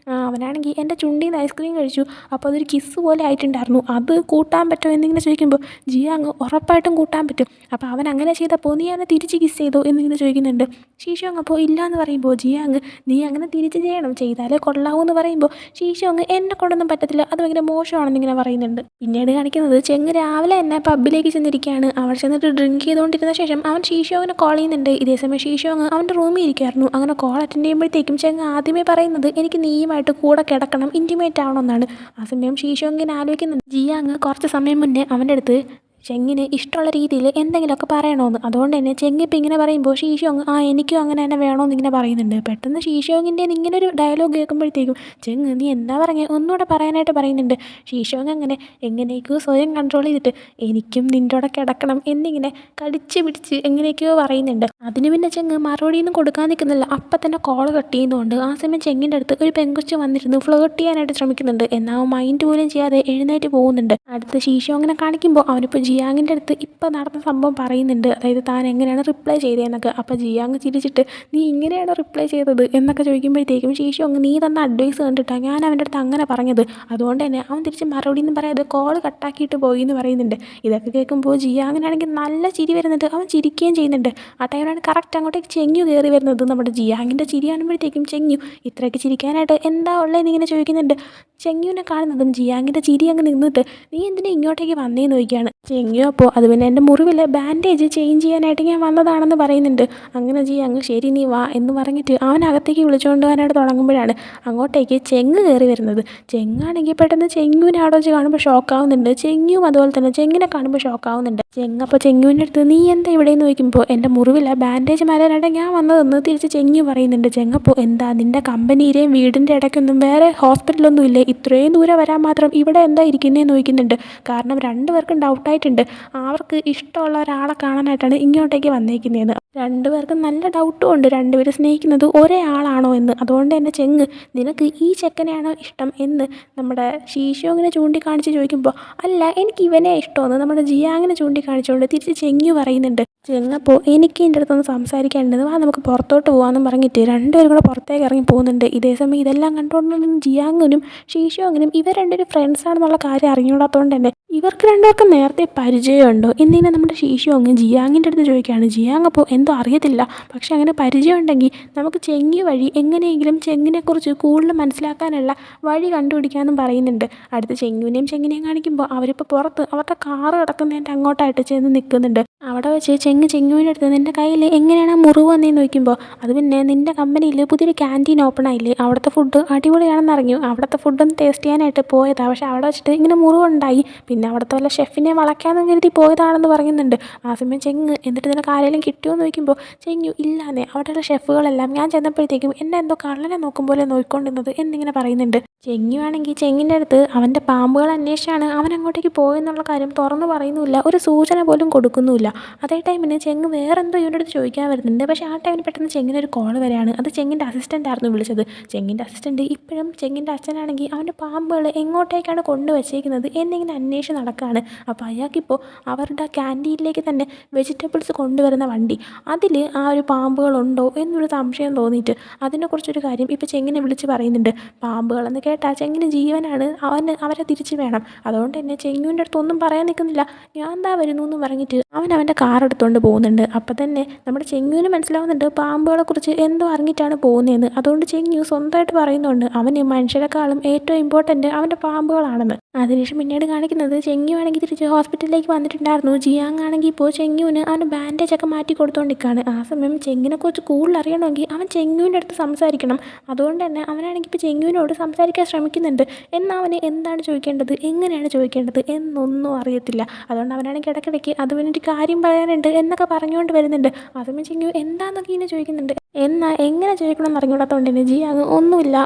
അവനാണെങ്കിൽ എൻ്റെ ചുണ്ടിൽ നിന്ന് ഐസ്ക്രീം കഴിച്ചു, അപ്പോൾ അതൊരു കിസ്സ് പോലെ ആയിട്ടുണ്ടായിരുന്നു, അത് കൂട്ടാൻ പറ്റുമോ എന്നിങ്ങനെ ചോദിക്കുമ്പോൾ ജിയാങ് ഉറപ്പായിട്ടും കൂട്ടാൻ പറ്റും. അപ്പോൾ അവൻ അങ്ങനെ ചെയ്തപ്പോൾ നീ അവനെ തിരിച്ച് കിസ് ചെയ്തോ എന്നിങ്ങനെ ചോദിക്കുന്നുണ്ട്. ഷീഷോങ് അപ്പോൾ ഇല്ല എന്ന് പറയുമ്പോൾ ജിയാങ് നീ അങ്ങനെ തിരിച്ച് ചെയ്യണം, ചെയ്താലേ കൊള്ളാവൂ എന്ന് പറയുമ്പോൾ ഷീഷോങ് എന്നെ കൊണ്ടൊന്നും പറ്റത്തില്ല, അത് ഭയങ്കര മോശമാണെന്നിങ്ങനെ പറയുന്നുണ്ട്. പിന്നീട് കാണിക്കുന്നത് ചെങ്ങ് രാവിലെ തന്നെ പബ്ബിലേക്ക് ചെന്നിരിക്കുകയാണ്. അവിടെ ചെന്നിട്ട് ഡ്രിങ്ക് ചെയ്തുകൊണ്ടിരുന്ന ശേഷം അവൻ ഷീഷോങ്ങിനെ കോൾ ചെയ്യുന്നുണ്ട്. ഇതേസമയം ഷീഷോങ് അവൻ്റെ റൂമിൽ ഇരിക്കുമായിരുന്നു. അങ്ങനെ കോൾ അറ്റൻഡ് ചെയ്യുമ്പോഴത്തേക്കും ചെങ്ങ് ആദ്യമേ പറയുന്നത് എനിക്ക് നീയുമായിട്ട് കൂടെ കിടക്കണം, ഇൻറ്റിമേറ്റ് ആവണമെന്നാണ്. ആ സമയം ഷീഷോങ്ങിനെ ആലോചിക്കുന്നുണ്ട് ജിയാങ് കുറച്ച് സമയം മുന്നേ അവൻ്റെ അടുത്ത് ചെങ്ങിന് ഇഷ്ടമുള്ള രീതിയിൽ എന്തെങ്കിലുമൊക്കെ പറയണമെന്ന്. അതുകൊണ്ട് തന്നെ ചെങ്ങിപ്പോൾ ഇങ്ങനെ പറയുമ്പോൾ ഷീഷോങ് എനിക്കും അങ്ങനെ തന്നെ വേണമെന്ന് ഇങ്ങനെ പറയുന്നുണ്ട്. പെട്ടെന്ന് ഷീഷോങ്ങിൻ്റെ ഇങ്ങനെ ഒരു ഡയലോഗ് കേൾക്കുമ്പോഴത്തേക്കും ചെങ്ങ് നീ എന്താ പറഞ്ഞത് ഒന്നുകൂടെ പറയാനായിട്ട് പറയുന്നുണ്ട്. ഷീഷോങ് അങ്ങനെ എങ്ങനെയൊക്കെയോ സ്വയം കൺട്രോൾ ചെയ്തിട്ട് എനിക്കും നിൻ്റെ കൂടെ കിടക്കണം എന്നിങ്ങനെ കടിച്ച് പിടിച്ച് എങ്ങനെയൊക്കെയോ പറയുന്നുണ്ട്. അതിന് പിന്നെ ചെങ്ങ് മറുപടിയൊന്നും കൊടുക്കാൻ നിൽക്കുന്നില്ല. അപ്പം തന്നെ കോൾ കട്ട് ചെയ്യുന്നതുകൊണ്ട് ആ സമയം ചെങ്ങിൻ്റെ അടുത്ത് ഒരു പെങ്കൊച്ച് വന്നിരുന്നു ഫ്ലേർട്ട് ചെയ്യാനായിട്ട് ശ്രമിക്കുന്നുണ്ട്. എന്നാൽ അവൻ മൈൻഡ് പോലും ചെയ്യാതെ എഴുന്നേറ്റ് പോകുന്നുണ്ട്. അടുത്ത് ഷീഷോങ്ങിനെ കാണിക്കുമ്പോൾ അവനിപ്പോൾ ജിയാങ്ങിൻ്റെ അടുത്ത് ഇപ്പം നടന്ന സംഭവം പറയുന്നുണ്ട്, അതായത് താൻ എങ്ങനെയാണ് റിപ്ലൈ ചെയ്തതെന്നൊക്കെ. അപ്പോൾ ജിയാങ് ചിരിച്ചിട്ട് നീ ഇങ്ങനെയാണോ റിപ്ലൈ ചെയ്തത് എന്നൊക്കെ ചോദിക്കുമ്പോഴത്തേക്കും ഷീഷോങ് നീ തന്ന അഡ്വൈസ് കണ്ടിട്ടാണ് ഞാൻ അവൻ്റെ അടുത്ത് അങ്ങനെ പറഞ്ഞത്, അതുകൊണ്ട് തന്നെ അവൻ തിരിച്ച് മറുപടിയൊന്നും പറയാതെ കോൾ കട്ടാക്കിയിട്ട് പോയി എന്ന് പറയുന്നുണ്ട്. ഇതൊക്കെ കേൾക്കുമ്പോൾ ജിയാങ്ങിനാണെങ്കിൽ നല്ല ചിരി വരുന്നുണ്ട്, അവൻ ചിരിക്കുകയും ചെയ്യുന്നുണ്ട്. ആ ടൈമിലാണ് കറക്റ്റ് അങ്ങോട്ടേക്ക് ചെങ്ങു കയറി വരുന്നത്. നമ്മുടെ ജിയാങ്ങിൻ്റെ ചിരി കാണുമ്പോഴത്തേക്കും ചെങ്ങു ഇത്രയൊക്കെ ചിരിക്കാനായിട്ട് എന്താ ഉള്ളതെന്നിങ്ങനെ ചോദിക്കുന്നുണ്ട്. ചെങ്ങുവിനെ കാണുന്നതും ജിയാങ്ങിൻ്റെ ചിരി അങ്ങ് നിന്നിട്ട് നീ എന്തിനാ ഇങ്ങോട്ടേക്ക് വന്നേന്ന് ചോദിക്കുകയാണ്. ചെങ്ങു അപ്പോൾ അത് പിന്നെ എൻ്റെ മുറിവിൽ ബാൻഡേജ് ചേഞ്ച് ചെയ്യാനായിട്ട് ഞാൻ വന്നതാണെന്ന് പറയുന്നുണ്ട്. അങ്ങനെ ജിയാങ് ശരി നീ വാ എന്ന് പറഞ്ഞിട്ട് അവനകത്തേക്ക് വിളിച്ചുകൊണ്ട് പോകാനായിട്ട് തുടങ്ങുമ്പോഴാണ് അങ്ങോട്ടേക്ക് ചെങ്ങ് കയറി വരുന്നത്. ചെങ്ങാണെങ്കിൽ പെട്ടെന്ന് ചെങ്ങുവിനെ അവിടെ വെച്ച് കാണുമ്പോൾ ഷോക്കാവുന്നുണ്ട്. ചെങ്ങും അതുപോലെ തന്നെ ചെങ്ങിനെ കാണുമ്പോൾ ഷോക്കാവുന്നുണ്ട്. ചെങ്ങ് അപ്പോൾ ചെങ്ങുവിൻ്റെ അടുത്ത് നീ എന്താ ഇവിടെയെന്ന് ചോദിക്കുമ്പോൾ എൻ്റെ മുറിവിൽ ബാൻഡേജ് മാരാനായിട്ട് ഞാൻ വന്നതെന്ന് തിരിച്ച് ചെങ്ങു പറയുന്നുണ്ട്. ചെങ്ങപ്പോൾ എന്താ നിൻ്റെ കമ്പനിയിലെയും വീടിൻ്റെ ഇടയ്ക്കൊന്നും വേറെ ഹോസ്പിറ്റലൊന്നും ഇല്ലേ, ഇത്രയും ദൂരം വരാൻ മാത്രം ഇവിടെ എന്താ ഇരിക്കുന്നതെന്ന് ചോദിക്കുന്നുണ്ട്. കാരണം രണ്ടുപേർക്കും ഡൗട്ടായിട്ടുണ്ട്, അവർക്ക് ഇഷ്ടമുള്ള ഒരാളെ കാണാനായിട്ടാണ് ഇങ്ങോട്ടേക്ക് വന്നേക്കുന്നതെന്ന്. രണ്ടുപേർക്കും നല്ല ഡൗട്ടും ഉണ്ട് രണ്ടുപേരും സ്നേഹിക്കുന്നത് ഒരേ ആളാണോ എന്ന്. അതുകൊണ്ട് തന്നെ ചെങ്ങ് നിനക്ക് ഈ ചെക്കനെയാണോ ഇഷ്ടം എന്ന് നമ്മുടെ ഷീഷോങ്ങിനെ ചൂണ്ടിക്കാണിച്ച് ചോദിക്കുമ്പോൾ അല്ല എനിക്ക് ഇവനെ ഇഷ്ടമെന്ന് നമ്മുടെ ജിയാങ്ങിനെ ചൂണ്ടിക്കാണിച്ചുകൊണ്ട് തിരിച്ച് ചെങ്ങു പറയുന്നുണ്ട്. ചെങ്ങപ്പോൾ എനിക്ക് എൻ്റെ അടുത്തൊന്ന് സംസാരിക്കാനുണ്ടെന്ന് വാ നമുക്ക് പുറത്തോട്ട് പോകാമെന്നും പറഞ്ഞിട്ട് രണ്ടുപേരും കൂടെ പുറത്തേക്ക് ഇറങ്ങി പോകുന്നുണ്ട്. ഇതേസമയം ഇതെല്ലാം കണ്ടുകൊണ്ടും ജിയാങ്ങിനും ഷീഷോങ്ങിനും ഇവർ രണ്ടുപേരും ഫ്രണ്ട്സാണെന്നുള്ള കാര്യം അറിഞ്ഞുകൂടാത്തതുകൊണ്ട് തന്നെ ഇവർക്ക് രണ്ടുപേർക്കും നേരത്തെ പരിചയമുണ്ടോ എന്നിങ്ങനെ നമ്മുടെ ഷീഷോങ് ജിയാങ്ങിൻ്റെ അടുത്ത് ചോദിക്കുകയാണ്. ജിയാങ് അപ്പോൾ എന്തോ അറിയത്തില്ല, പക്ഷെ അങ്ങനെ പരിചയമുണ്ടെങ്കിൽ നമുക്ക് ചെങ്ങി വഴി എങ്ങനെയെങ്കിലും ചെങ്ങിനെക്കുറിച്ച് കൂടുതൽ മനസ്സിലാക്കാനുള്ള വഴി കണ്ടുപിടിക്കാമെന്നും പറയുന്നുണ്ട്. അടുത്ത് ചെങ്ങിനെയും കാണിക്കുമ്പോൾ അവരിപ്പോൾ പുറത്ത് അവരുടെ കാറ് കിടക്കുന്നതിൻ്റെ അങ്ങോട്ടായിട്ട് ചെന്ന് നിൽക്കുന്നുണ്ട്. അവിടെ വെച്ച് ചെങ്ങുവിൻ്റെ അടുത്ത് നിൻ്റെ കയ്യിൽ എങ്ങനെയാണ് മുറിവ് വന്നതെന്ന് ചോദിക്കുമ്പോൾ അത് പിന്നെ നിൻ്റെ കമ്പനിയിൽ പുതിയൊരു ക്യാൻറ്റീൻ ഓപ്പൺ ആയില്ലേ, അവിടുത്തെ ഫുഡ് അടിപൊളിയാണെന്ന് അറിഞ്ഞു, അവിടുത്തെ ഫുഡൊന്ന് ടേസ്റ്റ് ചെയ്യാനായിട്ട് പോയതാണ്, പക്ഷേ അവിടെ വെച്ചിട്ട് ഇങ്ങനെ മുറിവുണ്ടായി, പിന്നെ അവിടുത്തെ വല്ല ഷെഫിനെ വളയ്ക്കാമെന്ന് കരുതി പോയതാണെന്ന് പറയുന്നുണ്ട്. ആ സമയം ചെങ്ങ് എന്നിട്ട് നിനക്ക് ആരെങ്കിലും കിട്ടുമോ എന്ന് ചോദിക്കുമ്പോൾ ചെങ്ങു ഇല്ലാന്നേ, അവിടെയുള്ള ഷെഫുകളെല്ലാം ഞാൻ ചെന്നപ്പോഴത്തേക്കും എന്നെ എന്തോ കള്ളനെ നോക്കും പോലെ നോക്കിക്കൊണ്ടിരുന്നത് എന്നിങ്ങനെ പറയുന്നുണ്ട്. ചെങ്ങു ആണെങ്കിൽ ചെങ്ങിൻ്റെ അടുത്ത് അവൻ്റെ പാമ്പുകൾ അന്വേഷിച്ചാണ് അവൻ അങ്ങോട്ടേക്ക് പോയെന്നുള്ള കാര്യം തുറന്നു പറയുന്നുമില്ല, ഒരു സൂചന പോലും കൊടുക്കുന്നുമില്ല. അതേ ടൈമിന് ചെങ്ങ് വേറെന്തോ ഇവൻ്റെ അടുത്ത് ചോദിക്കാൻ വരുന്നുണ്ട്. പക്ഷേ ആ ടൈമിന് പെട്ടെന്ന് ചെങ്ങിനൊരു കോൾ വരികയാണ്. അത് ചെങ്ങിൻ്റെ അസിസ്റ്റൻ്റ് ആയിരുന്നു വിളിച്ചത്. ചെങ്ങിൻ്റെ അസിസ്റ്റൻ്റ് ഇപ്പോഴും ചെങ്ങിൻ്റെ അച്ഛനാണെങ്കിൽ അവൻ്റെ പാമ്പുകൾ എങ്ങോട്ടേക്കാണ് കൊണ്ടുവച്ചേക്കുന്നത് എന്നിങ്ങനെ അന്വേഷിച്ച് നടക്കുകയാണ്. അപ്പോൾ അയാൾക്കിപ്പോൾ അവരുടെ ക്യാൻറ്റീനിലേക്ക് തന്നെ വെജിറ്റബിൾസ് കൊണ്ടുവരുന്ന വണ്ടി, അതിൽ ആ ഒരു പാമ്പുകളുണ്ടോ എന്നൊരു സംശയം തോന്നിയിട്ട് അതിനെക്കുറിച്ചൊരു കാര്യം ഇപ്പോൾ ചെങ്ങിനെ വിളിച്ച് പറയുന്നുണ്ട്. പാമ്പുകളെന്ന് കേട്ടാൽ ചെങ്ങിന് ജീവനാണ്, അവരെ തിരിച്ച് വേണം. അതുകൊണ്ട് തന്നെ ചെങ്ങുവിൻ്റെ അടുത്ത് ഒന്നും പറയാൻ നിൽക്കുന്നില്ല, ഞാൻ എന്താ വരുന്നു എന്ന് പറഞ്ഞിട്ട് അവൻ്റെ കാർ എടുത്തുകൊണ്ട് പോകുന്നുണ്ട്. അപ്പം തന്നെ നമ്മുടെ ചെങ്ങുവിന് മനസ്സിലാവുന്നുണ്ട് പാമ്പുകളെക്കുറിച്ച് എന്തോ അറിഞ്ഞിട്ടാണ് പോകുന്നതെന്ന്. അതുകൊണ്ട് ചെങ്ങു സ്വന്തമായിട്ട് പറയുന്നുണ്ട് അവന് മനുഷ്യരെക്കാളും ഏറ്റവും ഇമ്പോർട്ടൻറ്റ് അവൻ്റെ പാമ്പുകളാണെന്ന്. അതിനുശേഷം പിന്നീട് കാണിക്കുന്നത് ചെങ്യു ആണെങ്കിൽ തിരിച്ച് ഹോസ്പിറ്റലിലേക്ക് വന്നിട്ടുണ്ടായിരുന്നു. ജിയാങ് ആണെങ്കിൽ ഇപ്പോൾ ചെങ്യുവിന് അവൻ്റെ ബാൻഡേജൊക്കെ മാറ്റി കൊടുത്തുകൊണ്ടിരിക്കുകയാണ്. ആ സമയം ചെങ്ങിനെക്കുറിച്ച് കൂടുതൽ അറിയണമെങ്കിൽ അവൻ ചെങ്യുവിൻ്റെ അടുത്ത് സംസാരിക്കണം. അതുകൊണ്ട് തന്നെ അവനാണെങ്കിൽ ഇപ്പോൾ ചെങ്യുവിനോട് സംസാരിക്കാൻ ശ്രമിക്കുന്നുണ്ട്. എന്നാൽ അവന് എന്താണ് ചോദിക്കേണ്ടത്, എങ്ങനെയാണ് ചോദിക്കേണ്ടത് എന്നൊന്നും അറിയത്തില്ല. അതുകൊണ്ട് അവനാണെങ്കിൽ ഇടയ്ക്കിടയ്ക്ക് അതിനൊരു കാര്യം പറയാനുണ്ട് എന്നൊക്കെ പറഞ്ഞുകൊണ്ട് വരുന്നുണ്ട്. ആ സമയം ചെങ്യു എന്താണെന്നൊക്കെ ഇങ്ങനെ ചോദിക്കുന്നുണ്ട്. എന്നാൽ എങ്ങനെ ചോദിക്കണമെന്ന് അറിഞ്ഞൂടാത്തതുകൊണ്ട് തന്നെ ജിയാങ് ഒന്നുമില്ല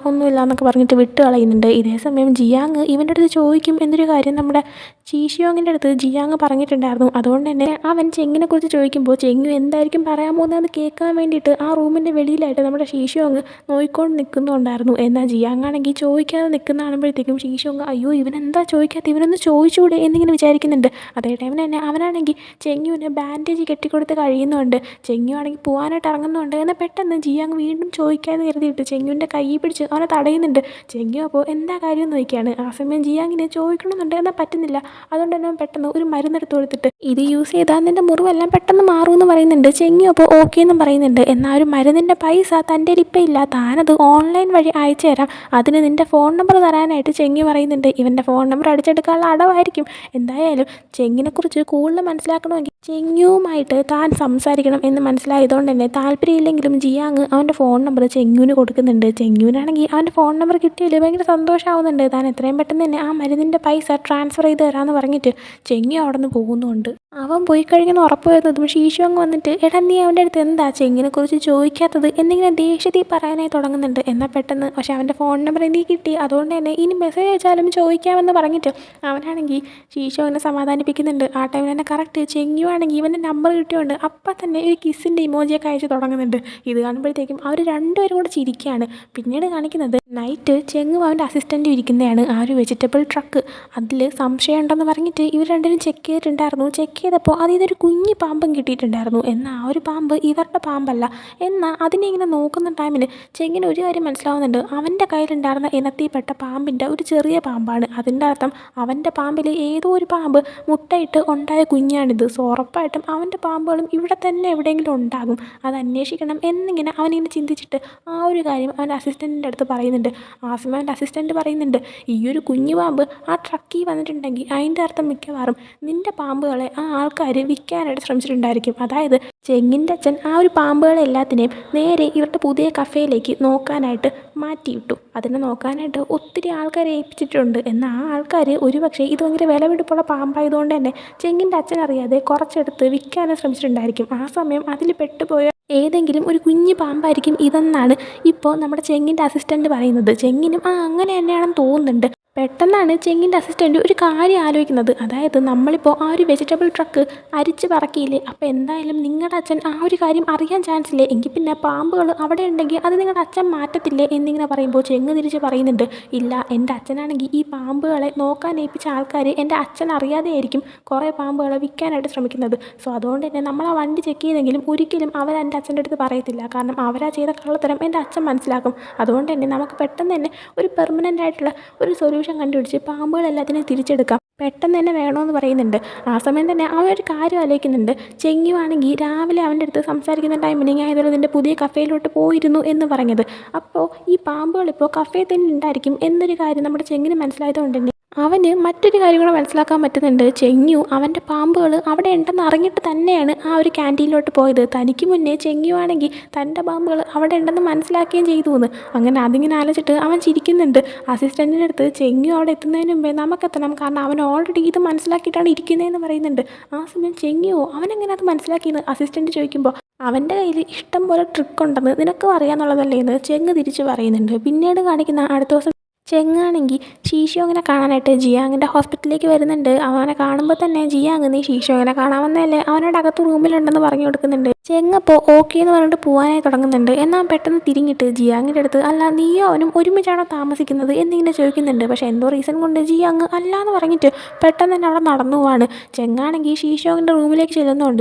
എന്നൊക്കെ പറഞ്ഞിട്ട് വിട്ട് കളയുന്നുണ്ട്. ഇതേ സമയം ജിയാങ് ഇവൻ്റെ അടുത്ത് ചോദിക്കും എന്നൊരു കാര്യം നമ്മുടെ ചീഷിയോങ്ങിൻ്റെ അടുത്ത് ജിയാങ് പറഞ്ഞിട്ടുണ്ടായിരുന്നു. അതുകൊണ്ട് തന്നെ അവൻ ചെങ്ങിനെക്കുറിച്ച് ചോദിക്കുമ്പോൾ ചെങ്ങു എന്തായിരിക്കും പറയാൻ പോകുന്നതെന്ന് കേൾക്കാൻ വേണ്ടിയിട്ട് ആ റൂമിൻ്റെ വെളിയിലായിട്ട് നമ്മുടെ ഷീഷിയോങ് നോയിക്കൊണ്ട് നിൽക്കുന്നുണ്ടായിരുന്നു. എന്നാൽ ജിയാങ് ആണെങ്കിൽ ചോദിക്കാതെ നിൽക്കുന്ന കാണുമ്പോഴത്തേക്കും ഷീഷിയോങ് അയ്യോ ഇവനെന്താ ചോദിക്കാത്ത, ഇവനൊന്ന് ചോദിച്ചുകൂടെ എന്നിങ്ങനെ വിചാരിക്കുന്നുണ്ട്. അതേ ടൈമിൽ തന്നെ അവനാണെങ്കിൽ ചെങ്ങുവിന് ബാൻഡേജ് കെട്ടിക്കൊടുത്ത് കഴിയുന്നുണ്ട്. ചെങ്ങു ആണെങ്കിൽ പോകാനായിട്ട് ഇറങ്ങുന്നുണ്ട്. എന്നാൽ പെട്ടെന്ന് ജിയാങ് വീണ്ടും ചോദിക്കാമെന്ന് കരുതിയിട്ട് ചെങ്ങുവിൻ്റെ കൈ പിടിച്ച് അവനെ തടയുന്നുണ്ട്. ചെങ്ങു അപ്പോൾ എന്താ കാര്യം എന്ന് ചോദിക്കുകയാണ്. ആ സമയം ജിയാങ്ങിനെ ചോദിക്കണമെന്നുണ്ട്, എന്നാൽ പറ്റുന്നില്ല. അതുകൊണ്ട് തന്നെ പെട്ടെന്ന് ഒരു മരുന്നെടുത്ത് കൊടുത്തിട്ട് ഇത് യൂസ് ചെയ്താൽ നിൻ്റെ മുറിവെല്ലാം പെട്ടെന്ന് മാറുമെന്ന് പറയുന്നുണ്ട്. ചെങ്ങു അപ്പോൾ ഓക്കെ എന്നും പറയുന്നുണ്ട്. എന്നാൽ ഒരു മരുന്നിൻ്റെ പൈസ തൻ്റെ ഇപ്പം ഇല്ല, താനത് ഓൺലൈൻ വഴി അയച്ചു തരാം, അതിന് നിൻ്റെ ഫോൺ നമ്പർ തരാനായിട്ട് ചെങ്ങു പറയുന്നുണ്ട്. ഇവൻ്റെ ഫോൺ നമ്പർ അടിച്ചെടുക്കാനുള്ള അടവായിരിക്കും. എന്തായാലും ചെങ്ങിനെക്കുറിച്ച് കൂടുതൽ മനസ്സിലാക്കണമെങ്കിൽ ചെങ്യുവുമായിട്ട് താൻ സംസാരിക്കണം എന്ന് മനസ്സിലായതുകൊണ്ട് തന്നെ താല്പര്യമില്ലെങ്കിലും ജിയാങ് അവൻ്റെ ഫോൺ നമ്പർ ചെങ്യുവിന് കൊടുക്കുന്നുണ്ട്. ചെങ്യുവിനാണെങ്കിൽ അവൻ്റെ ഫോൺ നമ്പർ കിട്ടിയതിൽ ഭയങ്കര സന്തോഷമാവുന്നുണ്ട്. താൻ എത്രയും പെട്ടെന്ന് തന്നെ ആ മരുന്നിൻ്റെ പൈസ ട്രാൻസ്ഫർ ചെയ്ത് തരാമെന്ന് പറഞ്ഞിട്ട് ചെങ്ങു അവിടെ നിന്ന് പോകുന്നുണ്ട്. അവൻ പോയി കഴിഞ്ഞെന്ന് ഉറപ്പ് വരുന്നതും ഷീഷോങ് വന്നിട്ട് എടാ നീ അവൻ്റെ അടുത്ത് എന്താ ചെങ്ങിനെക്കുറിച്ച് ചോദിക്കാത്തത് എന്നിങ്ങനെ ദേഷ്യത്തിൽ പറയാനായി തുടങ്ങുന്നുണ്ട്. എന്നാൽ പെട്ടെന്ന് പക്ഷേ അവൻ്റെ ഫോൺ നമ്പർ എനിക്ക് കിട്ടി, അതുകൊണ്ട് തന്നെ ഇനി മെസ്സേജ് അയച്ചാലും ചോദിക്കാമെന്ന് പറഞ്ഞിട്ട് അവനാണെങ്കിൽ ഷീഷോങ്ങിനെ സമാധാനിപ്പിക്കുന്നുണ്ട്. ആ ടൈമിൽ തന്നെ കറക്റ്റ് ചെങ്ങു ആണെങ്കിൽ ഇവൻ്റെ നമ്പർ കിട്ടിയോണ്ട് അപ്പം തന്നെ ഒരു കിസ്സിൻ്റെ ഇമോജിയൊക്കെ അയച്ച് തുടങ്ങുന്നുണ്ട്. ഇത് കാണുമ്പോഴത്തേക്കും അവർ രണ്ടുപേരും കൂടെ ചിരിക്കുകയാണ്. പിന്നീട് കാണിക്കുന്നത് നൈറ്റ് ചെങ്ങു അവൻ്റെ അസിസ്റ്റൻ്റ് ഇരിക്കുന്നതാണ് ആ ഒരു വെജിറ്റബിൾ ട്രക്ക്. അതിൽ സംശയം ഉണ്ടെന്ന് പറഞ്ഞിട്ട് ഇവർ രണ്ടുപേരും ചെക്ക് ചെയ്തിട്ടുണ്ടായിരുന്നു. ചെക്ക് ചെയ്തപ്പോൾ അതിൽ നിന്നൊരു കുഞ്ഞി പാമ്പും കിട്ടിയിട്ടുണ്ടായിരുന്നു. എന്നാൽ ആ ഒരു പാമ്പ് ഇവരുടെ പാമ്പല്ല. എന്നാൽ അതിനെ ഇങ്ങനെ നോക്കുന്ന ടൈമിൽ ചെങ്ങിന് ഒരു കാര്യം മനസ്സിലാവുന്നുണ്ട്. അവൻ്റെ കയ്യിലുണ്ടായിരുന്ന ഇനത്തിൽപ്പെട്ട പാമ്പിൻ്റെ ഒരു ചെറിയ പാമ്പാണ്. അതിൻ്റെ അർത്ഥം അവൻ്റെ പാമ്പിൽ ഏതോ ഒരു പാമ്പ് മുട്ടയിട്ട് ഉണ്ടായ കുഞ്ഞാണിത്. സോ ഉറപ്പായിട്ടും അവൻ്റെ പാമ്പുകളും ഇവിടെ തന്നെ എവിടെയെങ്കിലും ഉണ്ടാകും, അത് അന്വേഷിക്കണം എന്നിങ്ങനെ അവനിങ്ങനെ ചിന്തിച്ചിട്ട് ആ ഒരു കാര്യം അവൻ്റെ അസിസ്റ്റൻറ്റിൻ്റെ അടുത്ത് പറയുന്നുണ്ട്. ആ സമയം അവൻ്റെ അസിസ്റ്റൻറ്റ് പറയുന്നുണ്ട് ഈ ഒരു കുഞ്ഞു പാമ്പ് ആ ട്രക്കിൽ വന്നിട്ടുണ്ടെങ്കിൽ അതിൻ്റെ അർത്ഥം മിക്കവാറും നിൻ്റെ പാമ്പുകളെ ആ ആൾക്കാർ വിൽക്കാനായിട്ട് ശ്രമിച്ചിട്ടുണ്ടായിരിക്കും. അതായത് ചെങ്ങിൻ്റെ അച്ഛൻ ആ ഒരു പാമ്പുകളെ എല്ലാത്തിനെയും നേരെ ഇവരുടെ പുതിയ കഫേയിലേക്ക് നോക്കാനായിട്ട് മാറ്റിയിട്ടു. അതിനെ നോക്കാനായിട്ട് ഒത്തിരി ആൾക്കാരെ ഏൽപ്പിച്ചിട്ടുണ്ട്. എന്നാൽ ആ ആൾക്കാർ ഒരുപക്ഷെ ഇത് ഭയങ്കര വിലപിടിപ്പുള്ള പാമ്പായതുകൊണ്ട് തന്നെ ചെങ്ങിൻ്റെ അച്ഛൻ അറിയാതെ കുറച്ചെടുത്ത് വിൽക്കാനും ശ്രമിച്ചിട്ടുണ്ടായിരിക്കും. ആ സമയം അതിൽ പെട്ടുപോയ ഏതെങ്കിലും ഒരു കുഞ്ഞു പാമ്പായിരിക്കും ഇതെന്നാണ് ഇപ്പോൾ നമ്മുടെ ചെങ്ങിൻ്റെ അസിസ്റ്റൻറ്റ് പറയുന്നത്. ചെങ്ങിനും അങ്ങനെ തന്നെയാണെന്ന് തോന്നുന്നുണ്ട്. പെട്ടെന്നാണ് ചെങ്ങിൻ്റെ അസിസ്റ്റൻറ്റ് ഒരു കാര്യം ആലോചിക്കുന്നത്. അതായത് നമ്മളിപ്പോൾ ആ ഒരു വെജിറ്റബിൾ ട്രക്ക് അരിച്ച് പറക്കിയില്ലേ, അപ്പോൾ എന്തായാലും നിങ്ങളുടെ അച്ഛൻ ആ ഒരു കാര്യം അറിയാൻ ചാൻസ് ഇല്ലേ, എങ്കിൽ പിന്നെ പാമ്പുകൾ അവിടെ ഉണ്ടെങ്കിൽ അത് നിങ്ങളുടെ അച്ഛൻ മാറ്റത്തില്ലേ എന്നിങ്ങനെ പറയുമ്പോൾ ചെങ്ങ് തിരിച്ച് പറയുന്നുണ്ട് ഇല്ല, എൻ്റെ അച്ഛനാണെങ്കിൽ ഈ പാമ്പുകളെ നോക്കാൻ ഏൽപ്പിച്ച ആൾക്കാർ എൻ്റെ അച്ഛൻ അറിയാതെ ആയിരിക്കും കുറേ പാമ്പുകളെ വിൽക്കാനായിട്ട് ശ്രമിക്കുന്നത്. സോ അതുകൊണ്ട് തന്നെ നമ്മൾ ആ വണ്ടി ചെക്ക് ചെയ്തെങ്കിലും ഒരിക്കലും അവർ എൻ്റെ അച്ഛൻ്റെ അടുത്ത് പറയത്തില്ല. കാരണം അവരാ ചെയ്ത കള്ളത്തരം എൻ്റെ അച്ഛൻ മനസ്സിലാക്കും. അതുകൊണ്ട് തന്നെ നമുക്ക് പെട്ടെന്ന് തന്നെ ഒരു പെർമനൻ്റ് ആയിട്ടുള്ള ഒരു സൊല്യൂഷൻ കണ്ടുപിടിച്ച് പാമ്പുകളെല്ലാത്തിനും തിരിച്ചെടുക്കാം, പെട്ടെന്ന് തന്നെ വേണമെന്ന് പറയുന്നുണ്ട്. ആ സമയം തന്നെ അവൻ ഒരു കാര്യം ആലോചിക്കുന്നുണ്ട്. ചെങ്ങു ആണെങ്കിൽ രാവിലെ അവൻ്റെ അടുത്ത് സംസാരിക്കുന്ന ടൈമിൽ ഞാൻ ഇതുപോലെ നിൻ്റെ പുതിയ കഫേയിലോട്ട് പോയിരുന്നു എന്ന് പറഞ്ഞത്. അപ്പോൾ ഈ പാമ്പുകൾ ഇപ്പോൾ കഫേ തന്നെ ഉണ്ടായിരിക്കും എന്നൊരു കാര്യം നമ്മുടെ ചെങ്ങിന് മനസ്സിലായതുകൊണ്ട് തന്നെ അവന് മറ്റൊരു കാര്യം കൂടെ മനസ്സിലാക്കാൻ പറ്റുന്നുണ്ട്. ചെങ്ങു അവൻ്റെ പാമ്പുകൾ അവിടെ ഉണ്ടെന്ന് അറിഞ്ഞിട്ട് തന്നെയാണ് ആ ഒരു ക്യാൻറ്റീനിലോട്ട് പോയത്. തനിക്ക് മുന്നേ ചെങ്ങു ആണെങ്കിൽ തൻ്റെ പാമ്പുകൾ അവിടെ ഉണ്ടെന്ന് മനസ്സിലാക്കുകയും ചെയ്തു എന്ന്. അങ്ങനെ അതിങ്ങനെ ആലോചിച്ചിട്ട് അവൻ ചിരിക്കുന്നുണ്ട്. അസിസ്റ്റൻറ്റിൻ്റെ അടുത്ത് ചെങ്ങു അവിടെ എത്തുന്നതിന് മുമ്പേ നമുക്കെത്തണം, കാരണം അവൻ ഓൾറെഡി ഇത് മനസ്സിലാക്കിയിട്ടാണ് ഇരിക്കുന്നതെന്ന് പറയുന്നുണ്ട്. ആ സമയം ചെങ്ങുവോ അവനെങ്ങനെ അത് മനസ്സിലാക്കിയെന്ന് അസിസ്റ്റൻറ്റ് ചോദിക്കുമ്പോൾ അവൻ്റെ കയ്യിൽ ഇഷ്ടം പോലെ ട്രിക്ക് ഉണ്ടെന്ന് നിനക്കും അറിയാമെന്നുള്ളതല്ലേ എന്ന് ചെങ്ങ് തിരിച്ച് പറയുന്നുണ്ട്. പിന്നീട് കാണിക്കുന്ന അടുത്ത ദിവസം ചെങ്ങാണെങ്കിൽ ഷീഷോങ്ങിനെ കാണാനായിട്ട് ജിയാങ്ങിൻ്റെ ഹോസ്പിറ്റലിലേക്ക് വരുന്നുണ്ട്. അവനെ കാണുമ്പോൾ തന്നെ ജിയാങ് നീ ഷീഷോങ്ങിനെ കാണാൻ വന്നതല്ലേ, അവനോട് അകത്ത് റൂമിലുണ്ടെന്ന് പറഞ്ഞു കൊടുക്കുന്നുണ്ട്. ചെങ്ങപ്പോൾ ഓക്കെ എന്ന് പറഞ്ഞിട്ട് പോകാനായി തുടങ്ങുന്നുണ്ട്. എന്നാൽ പെട്ടെന്ന് തിരിഞ്ഞിട്ട് ജിയാങ്ങിൻ്റെ അടുത്ത് അല്ല നീയോ അവനും ഒരുമിച്ചാണോ താമസിക്കുന്നത് എന്നിങ്ങനെ ചോദിക്കുന്നുണ്ട്. പക്ഷേ എന്തോ റീസൺ കൊണ്ട് ജിയാങ് അല്ല എന്ന് പറഞ്ഞിട്ട് പെട്ടെന്ന് തന്നെ അവിടെ നടന്നു പോവാണ്. ചെങ്ങാണെങ്കിൽ ഷീഷോങ്ങിൻ്റെ റൂമിലേക്ക്